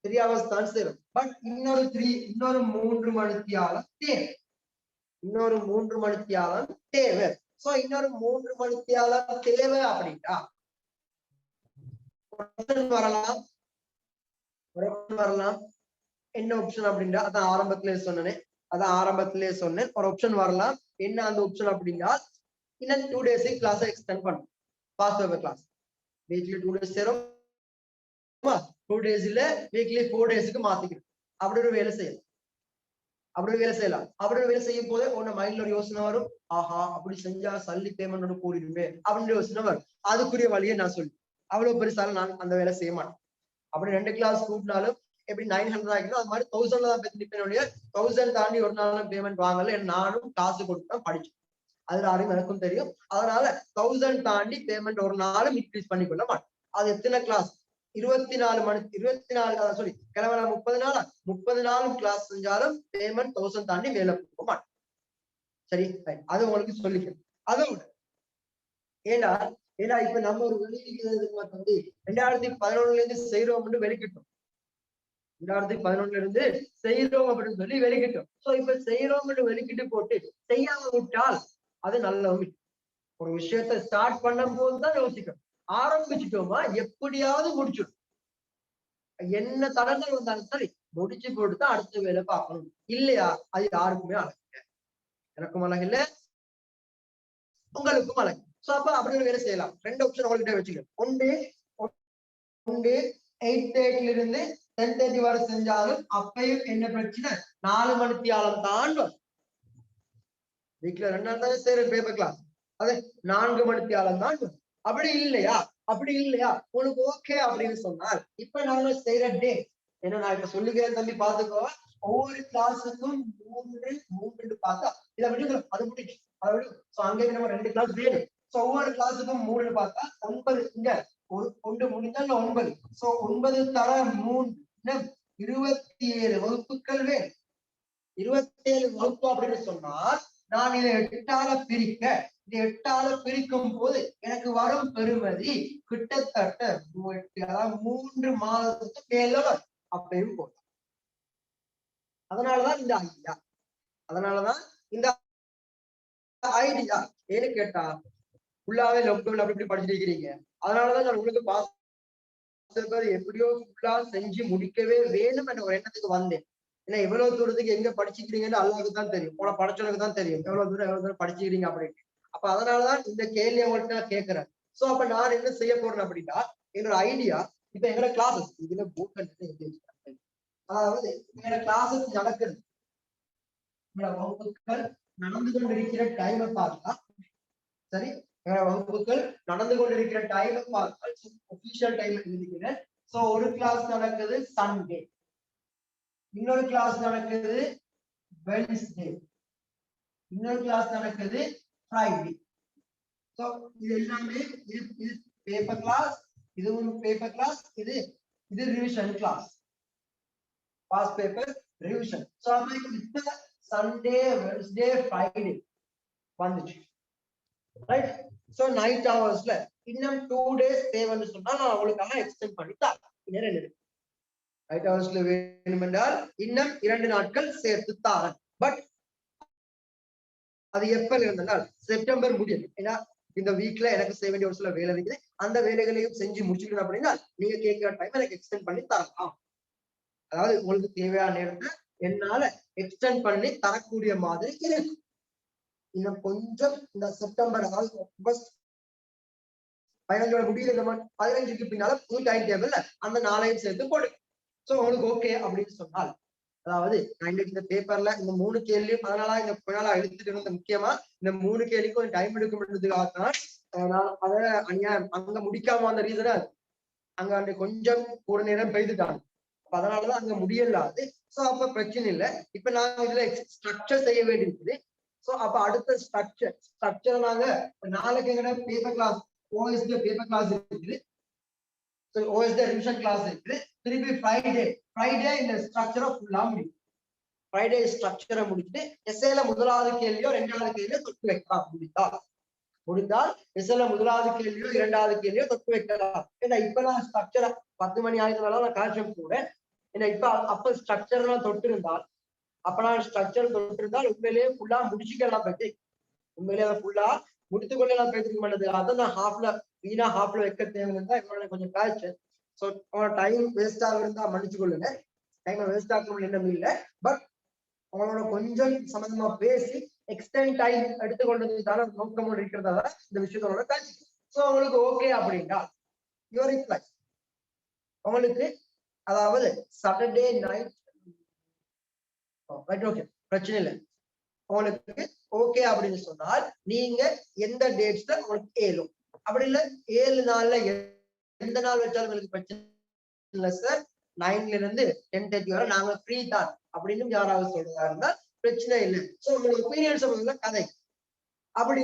3 hours தான் செய்யும். பட் இன்னொரு 3 மணித்தியாலம் தேவை. இன்னொரு 3 மணித்தியாலம் தேவை. சோ இன்னொரு 3 மணித்தியாலம் தேவை அப்படின்னா வரலாம் என்ன ஆப்ஷன் அப்படின்னா அதான் ஆரம்பத்திலே சொன்னேன். ஒரு ஆப்ஷன் வரலாம். என்ன அந்த ஆப்ஷன் அப்படின்னா இன்னும் 2 days கிளாஸ் எக்ஸ்டெண்ட் பண்ணும். Past paper class weekly 2 days சேரும். 2 days இல்ல வீக்லி 4 daysக்கு மாத்திக்கணும். அப்படி ஒரு வேலை செய்யலாம். அப்படி ஒரு வேலை செய்யும் போது உன்ன மைண்ட்ல ஒரு யோசனை வரும். ஆஹா அப்படி செஞ்சா சல்லி பேமெண்ட் கூடிடுமே அப்படின்னு யோசனை வரும். அதுக்குரிய வழியை நான் சொல்லி அவ்வளவு பெருசாலும் நான் அந்த வேலை செய்ய மாட்டேன். அப்படி 2 கிளாஸ் கூட்டினாலும் எப்படி 900 ஆகிடும் அது மாதிரி 1000 தான் நிற்பேனுடைய 1000 தாண்டி ஒரு நாளும் பேமெண்ட் வாங்கல. நானும் காசு கொடுத்து தான் படிச்சேன். அதுல யாரும் எனக்கும் தெரியும். அதனால 1000 தாண்டி பேமெண்ட் ஒரு நாளும் இன்க்ரீஸ் பண்ணி கொள்ள மாட்டேன். அது எத்தனை கிளாஸ் 24 சொல்லி கிழமை 30 நாளும் கிளாஸ் செஞ்சாலும் பேமெண்ட் 1000 தாண்டி மேல போக மாட்டேன். சரி அது உங்களுக்கு சொல்லிக்கிறேன். அதோட ஏன்னா இப்ப நம்ம ஒரு வெளியிடுறது வந்து 2011 இருந்து செய்யறோம்னு வெளிக்கிட்டோம். 2011 இருந்து செய்யறோம் அப்படின்னு சொல்லி வெளிக்கிட்டோம். சோ இப்ப செய்யறோம்னு வெளிக்கிட்டு போட்டு செய்யாம விட்டால் அது நல்ல ஒரு விஷயத்த ஸ்டார்ட் பண்ணும் போதுதான் யோசிக்கணும். ஆரம்பிச்சுட்டோமா எப்படியாவது முடிச்சிடும். என்ன தடங்கள் வந்தாலும் சரி முடிச்சு போட்டுதான் அடுத்த வேலை பார்க்கணும். இல்லையா அது யாருக்குமே அழகு. எனக்கும் அழகு இல்ல உங்களுக்கும் அழகு. சோ அப்ப அப்படி ஒரு வேலை செய்யலாம். 2 ஆப்ஷன் உங்கள்கிட்ட வச்சுக்கணும். ஒன்று 8:30 இருந்து 10:30 வரை செஞ்சாலும் அப்பயும் என்ன பிரச்சனை 4 மணித்தியாலம் தான் வீக்ல 2 நாள் தான் செய்யற பேப்பர் கிளாஸ் அது 4 மணித்தியாலம் தான். அப்படி இல்லையா உனக்கு ஓகே அப்படின்னு சொன்னால் இப்ப நாங்க செய்யற டே என்ன நான் இப்ப சொல்லிக்கிறேன் தம்பி பாத்துக்கோ. ஒவ்வொரு கிளாஸுக்கும் 3 பார்த்தா இதை விடுங்க அது முடிச்சு அதை விடு. அங்கே நம்ம 2 கிளாஸ் வேணும். ஒவ்வொரு கிளாஸுக்கும் 3 பார்த்தா 9 இங்க ஒன்று முடிஞ்சா 9. சோ 9 தர 3 27 வகுப்புகள் வேணும். 27 வகுப்பு அப்படின்னு சொன்னால் நான் இதை 8ஆல பிரிக்க இந்த 8ஆல பிரிக்கும் போது எனக்கு வரும் பெறுமதி கிட்டத்தட்ட 3 மாதத்துக்கு மேல வரும். அப்பயும் போதும். அதனாலதான் இந்த ஐடியா ஏன்னு கேட்டா ஃபுல்லாவே லாக்டவுன்ல அப்படி இப்படி படிச்சுட்டு இருக்கிறீங்க. அதனாலதான் நான் உங்களுக்கு பாஸ் எப்படியோ ஃபுல்லா செஞ்சு முடிக்கவே வேணும் என்ற ஒரு எண்ணத்துக்கு வந்தேன். ஏன்னா எவ்வளவு தூரத்துக்கு எங்க படிச்சுக்கிறீங்கன்னு அல்லாவுக்கு தான் தெரியும், போன படிச்சவனுக்கு தான் தெரியும் எவ்வளவு தூரம் படிச்சுக்கிறீங்க அப்படின்னு. அப்ப அதனாலதான் இந்த கேள்வி அவங்கள்ட்ட நான் கேட்கிறேன். சோ அப்ப நான் என்ன செய்ய போறேன் அப்படின்னா, என்னோட ஐடியா இப்ப எங்களோட கிளாஸஸ் இதுல அதாவது எங்களோட கிளாஸஸ் நடக்குது, வகுப்புகள் நடந்து கொண்டிருக்கிற டைமை பார்த்தா சரி, வகுப்புகள் நடந்து கொண்டிருக்கிற டைமை பார்த்தா ஒபிஷியல் டைம் இருக்கிறேன். சோ ஒரு கிளாஸ் நடக்குது சண்டே, இன்னொரு கிளாஸ் நடக்குது வெட்னஸ்டே, இன்னொரு கிளாஸ் நடக்குது ஃப்ரைடே. சோ இது எல்லாமே இது பேப்பர் கிளாஸ், இதுவும் பேப்பர் கிளாஸ், இது revision class, past paper revision. So அப்ப இப்ப சண்டே வெட்னஸ்டே ஃப்ரைடே வந்துச்சு, ரைட்? சோ நைட் ஹவர்ஸ்ல இன்னும் 2 டேஸ் தேவைன்னு சொன்னா நான் அவங்களுக்காக எக்ஸ்டெண்ட் பண்ணி தரேன். இன்னும் 2 நைட் ஹவர்ஸ்ல வேணுமென்றால் இன்னும் 2 நாட்கள் சேர்த்து தாரேன். பட் அது எப்ப இருந்தால் செப்டம்பர் முடியும். ஏன்னா இந்த வீக்ல எனக்கு செய்ய வேண்டிய ஒரு சில வேலை இருக்குது, அந்த வேலைகளையும் செஞ்சு முடிச்சுக்கணும் அப்படின்னா நீங்க கேட்கிற டைம் எனக்கு எக்ஸ்டெண்ட் பண்ணி தரலாம். அதாவது உங்களுக்கு தேவையான நேரத்தை என்னால எக்ஸ்டெண்ட் பண்ணி தரக்கூடிய மாதிரி இருக்கு. இன்னும் கொஞ்சம் இந்த செப்டம்பர் ஆகஸ்ட் 15 முடியல, இந்த 15க்கு பின்னால புது டைம் டேபிள்ல அந்த நாளையும் சேர்த்து போடுங்க. சோ உங்களுக்கு ஓகே அப்படின்னு சொன்னால், அதாவது நான் இன்னைக்கு இந்த பேப்பர்ல இந்த 3 கேள்வியும் அதனால இந்த பின்னால எடுத்துட்டு இருந்த முக்கியமா இந்த 3 கேள்விக்கு ஒரு டைம் எடுக்கும்ன்றதுக்காகத்தான் நான் அதை அங்க முடிக்காம அந்த ரீசனா அங்க கொஞ்சம் ஒரு நேரம் பெய்துட்டாங்க, அதனாலதான் அங்க முடியலாது. சோ அப்ப பிரச்சனை இல்லை. இப்ப நாங்க இதுல ஸ்ட்ரக்சர் செய்ய வேண்டியிருக்குது. சோ அப்ப அடுத்த ஸ்ட்ரக்சர் நாங்க நாளைக்கு எங்க paper class OST paper class இருக்குது, ஓஎஸ்டி ரிவிஷன் கிளாஸ் இருக்குது. திருப்பி ஃப்ரைடே இந்த ஸ்ட்ரக்சரை ஃபுல்லா முடியும். ஃப்ரைடே ஸ்ட்ரக்சரை முடிச்சுட்டு எஸ்ஏல முதலாவது கேள்வியோ 2வது கேள்வியோ தொட்டு வைக்கலாம். முடிந்தால் எஸ்ஏல முதலாவது கேள்வியோ 2வது கேள்வியோ தொட்டு வைக்கலாம். ஏன்னா இப்ப நான் ஸ்ட்ரக்சரை 10 மணி ஆயிரத்துனால நான் கான்செப்ட் போறேன். ஏன்னா இப்ப அப்ப ஸ்ட்ரக்சர் எல்லாம் தொட்டு இருந்தால் உண்மையிலேயே ஃபுல்லா முடிச்சுக்கலாம் பற்றி, உண்மையிலேயே அதை ஃபுல்லா முடித்து கொள்ளலாம் பேசிக்க மாட்டேது. அதை நான் ஹாஃப்ல வைக்க தேவைன்னா என்னோட கொஞ்சம் பேச்சு. ஸோ டைம் வேஸ்ட் ஆக இருந்தா மன்னிச்சு கொள்ளுங்க, டைமை வேஸ்ட் ஆகணும் எண்ணம் இல்லை. பட் அவங்களோட கொஞ்சம் சம்பந்தமா பேசி எக்ஸ்டெண்ட் டைம் எடுத்துக்கொண்டதுக்கான நோக்கமோடு இருக்கிறதால இந்த விஷயத்தோட பேச்சு. ஸோ அவங்களுக்கு ஓகே அப்படின்னா யுவர் ரிப்ளை உங்களுக்கு, அதாவது சாட்டர்டே நைட் ஓகே பிரச்சனை இல்லை, உங்களுக்கு ஓகே அப்படின்னு சொன்னால் நீங்க எந்த டேட்ஸ்ல உங்களுக்கு ஏழும், அப்படி இல்லை 7 நாள்ல எந்த நாள் வச்சாலும் உங்களுக்கு பிரச்சனை இல்லை சார், 9ல இருந்து 10:30 வரை நாங்க ஃப்ரீ தான் அப்படின்னு யாராவது சொல்றதா இருந்தா பிரச்சனை இல்லை. ஸோ உங்களோட ஒப்பீனியன் சொல்றதுல கதை அப்படி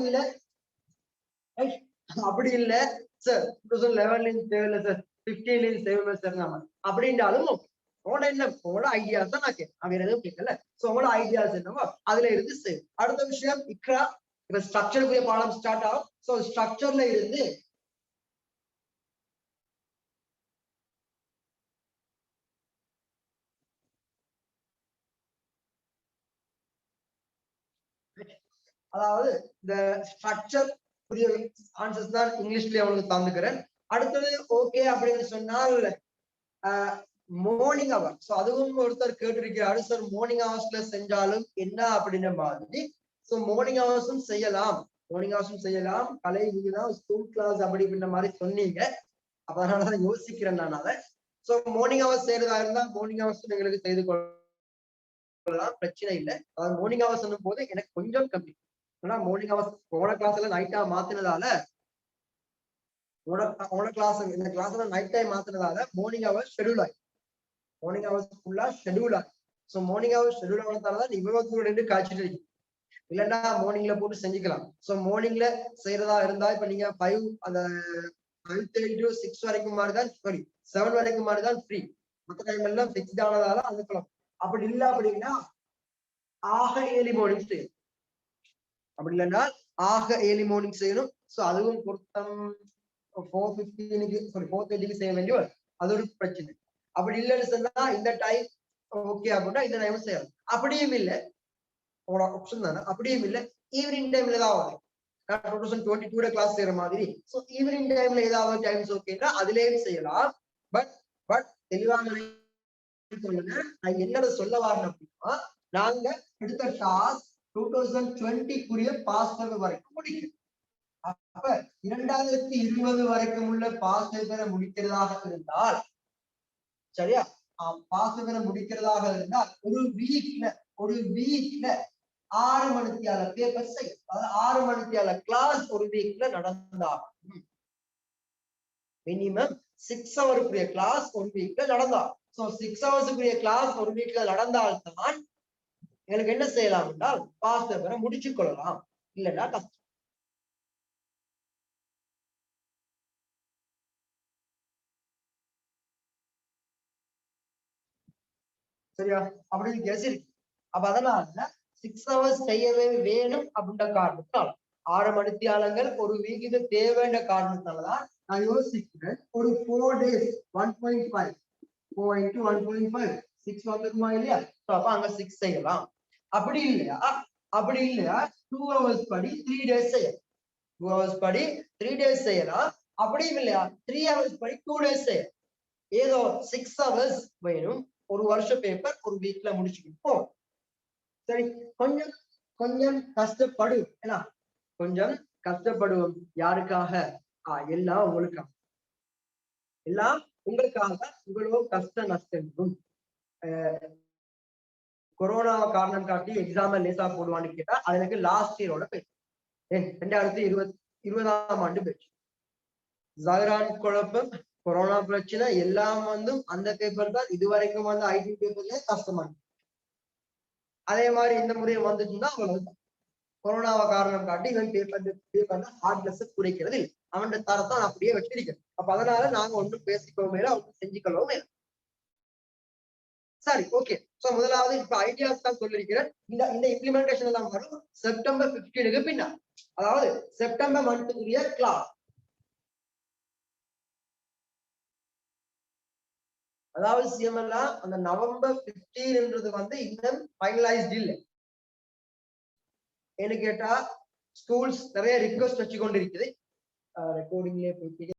இல்லை சார் 2011 தேவையில்லை சார், 15 தேவையில்லை சார் நாம அப்படின்றாலும் உங்களோட என்ன உங்களோட ஐடியாஸ் தான் நான் கேட்கேன், வேற எதுவும் கேட்கல. சோ உங்களோட ஐடியாஸ் என்னவோ அதுல இருந்து சேவ். அடுத்த விஷயம் இக்ரா, இப்ப ஸ்ட்ரக்சருக்குரிய பாடம் ஸ்டார்ட் ஆகும். சோ ஸ்ட்ரக்சர்ல இருந்து அதாவது இந்த ஸ்ட்ரக்சர் புரிய ஆன்சர்ஸ் தான் இங்கிலீஷ்லயே அவங்களுக்கு தந்துக்கிறேன். அடுத்தது ஓகே அப்படின்னு சொன்னால் மார்னிங் அவர். சோ அதுவும் ஒருத்தர் கேட்டிருக்கிறாரு, சார் மார்னிங் ஹவர்ஸ்ல செஞ்சாலும் என்ன அப்படின்ற மாதிரி. சோ மார்னிங் ஹவர்ஸும் செய்யலாம், கலை நீங்கதான் ஸ்கூல் கிளாஸ் அப்படி அப்படின்ற மாதிரி சொன்னீங்க, அப்ப அதனாலதான் யோசிக்கிறேன் நான் அதை. சோ மார்னிங் ஹவர்ஸ் செய்யறதா இருந்தா மார்னிங் ஹவர்ஸ் எங்களுக்கு செய்து கொள்ளலாம், பிரச்சனை இல்லை. அதாவது மார்னிங் ஹவர்ஸ் சொல்லும் போது எனக்கு கொஞ்சம் கம்மி, ஏன்னா மார்னிங் ஹவர்ஸ் போன கிளாஸ்ல நைட்டா மாத்தினதால இந்த கிளாஸ்ல நைட் டைம் மாத்தினதால மார்னிங் ஹவர்ஸ் ஷெடியூல் ஆகி மார்னிங் ஹவர்ஸ் ஃபுல்லா ஷெடியூல் ஆகி. ஸோ மார்னிங் ஹவர்ஸ் ஷெடியூல் ஆனதாலதான் இவ்வளவு தூரம் 2 காய்ச்சிட்டு இருக்கு, இல்லைன்னா மார்னிங்ல போட்டு செஞ்சுக்கலாம். ஸோ மார்னிங்ல செய்யறதா இருந்தா இப்ப நீங்க 5:30 to 6 வரைக்கும் மாதிரிதான், சாரி 7 வரைக்கும் மாதிரிதான் ஃப்ரீ, மற்ற டைம் எல்லாம் ஃபிக்ஸ்ட் ஆனதால அதுக்கலாம். அப்படி இல்லை அப்படின்னா ஆக ஏர்லி மார்னிங் செய்யணும், அப்படி இல்லைன்னா ஆக ஏர்லி மார்னிங் செய்யணும். ஸோ அதுவும் பொருத்தம் 4:30க்கு செய்ய வேண்டிய அது ஒரு பிரச்சனை. அப்படி இல்லைன்னு சொன்னா இந்த டைம் ஓகே அப்படின்னா இந்த டைம் செய்யலாம். அப்படியும் இல்லை உங்களோட ஆப்ஷன் தானே, அப்படியும் இல்லை ஈவினிங் டைம்ல தான் வரும். நான் 2022 கிளாஸ் செய்யற மாதிரி சோ ஈவினிங் டைம்ல ஏதாவது டைம்ஸ் ஓகேன்னா அதுலயும் செய்யலாம். பட் தெளிவாக சொல்லுங்க, நான் என்னோட சொல்ல வரேன் அப்படின்னா நாங்க எடுத்த டாஸ்க் 2020 பாஸ் பேப்பர் வரைக்கும் முடிக்கும். அப்ப 2020 வரைக்கும் உள்ள பாஸ் பேப்பரை முடிக்கிறதாக இருந்தால் சரியா, பாஸ் பேப்பரை முடிக்கிறதாக இருந்தால் ஒரு வீக்ல 6 மணித்தியால பேப்பர் செய்யும். அதாவது 6 மணித்தியால கிளாஸ் ஒரு வீக்ல நடந்தாகும். மினிமம் 6 ஹவருக்குரிய கிளாஸ் ஒரு வீக்ல நடந்தாகும். சோ 6 ஹவர்ஸுக்குரிய கிளாஸ் ஒரு வீக்ல நடந்தால்தான் எங்களுக்கு என்ன செய்யலாம் என்றால் பாஸ் பேப்பரை முடிச்சு கொள்ளலாம். இல்லைன்னா கஷ்டம். சரியா, அப்படின்னு கேஸ் இருக்கு. அப்ப அதனால 6 ஹவர்ஸ் செய்யவே வேணும் அப்படின்ற காரணத்தால் 6 மணித்தியாலங்கள் ஒரு வீக்குக்கு தேவைன்ற காரணத்தாலதான் நான் யோசிக்கிறேன். ஒரு 4 days 1.5 4 into 1.5 6 வந்துருமா இல்லையா? அப்ப அங்க 6 செய்யலாம். அப்படி இல்லையா 2 hours படி 3 days செய்யலாம். 2 hours படி 3 days செய்யலாம். அப்படியும் இல்லையா 3 hours படி 2 days செய்யலாம். ஏதோ 6 hours வேணும். ஒரு வருஷ பேப்பர் ஒரு வீக்ல முடிச்சுக்கிட்டு சரி. கொஞ்சம் கஷ்டப்படுவோம். ஏன்னா கொஞ்சம் கஷ்டப்படுவோம். யாருக்காக? எல்லாம் உங்களுக்காக. எல்லாம் உங்களுக்காக. உங்களோ கஷ்ட நஷ்டம். கொரோனா காரணம் காட்டி எக்ஸாம் லேசா போடுவான்னு கேட்டா அது எனக்கு லாஸ்ட் இயரோட போயிடுச்சு. 2020ஆம் ஆண்டு போயிடுச்சு. ஜஹரான் குழப்பம், கொரோனா பிரச்சனை எல்லாம் வந்து அந்த பேப்பர் தான் இதுவரைக்கும் வந்து ஐடி பேப்பர்ல கஷ்டமா இருக்கு. அதே மாதிரி இந்த முறையை வந்துச்சுன்னா அவ்வளவுதான். கொரோனாவை காரணம் காட்டி இவன் பேப்பர்ல ஹார்ட்னஸ் குறைக்கிறது அவன் தரத்தான் அப்படியே வச்சிருக்கேன். அப்ப அதனால நாங்க ஒன்றும் பேசிக்கவும் மேல ஒன்றும் செஞ்சுக்கவும் மேல. சரி, ஓகே. சோ முதலாவது இப்ப ஐடியாஸ் தான் சொல்லிருக்கிறேன். இந்த இம்ப்ளிமெண்டேஷன் எல்லாம் வரும் செப்டம்பர் 15க்கு பின்னா. அதாவது செப்டம்பர் மந்த்துக்குரிய கிளாஸ். அதாவது சிஎம்எல்லாம் அந்த நவம்பர் 15ன்றது வந்து இன்னும் ஃபைனலைஸ்ட் இல்லை. என்ன கேட்டா ஸ்கூல்ஸ் நிறைய ரிக்வெஸ்ட் வச்சு கொண்டிருக்குது. ரெக்கார்டிங்லயே போயிட்டு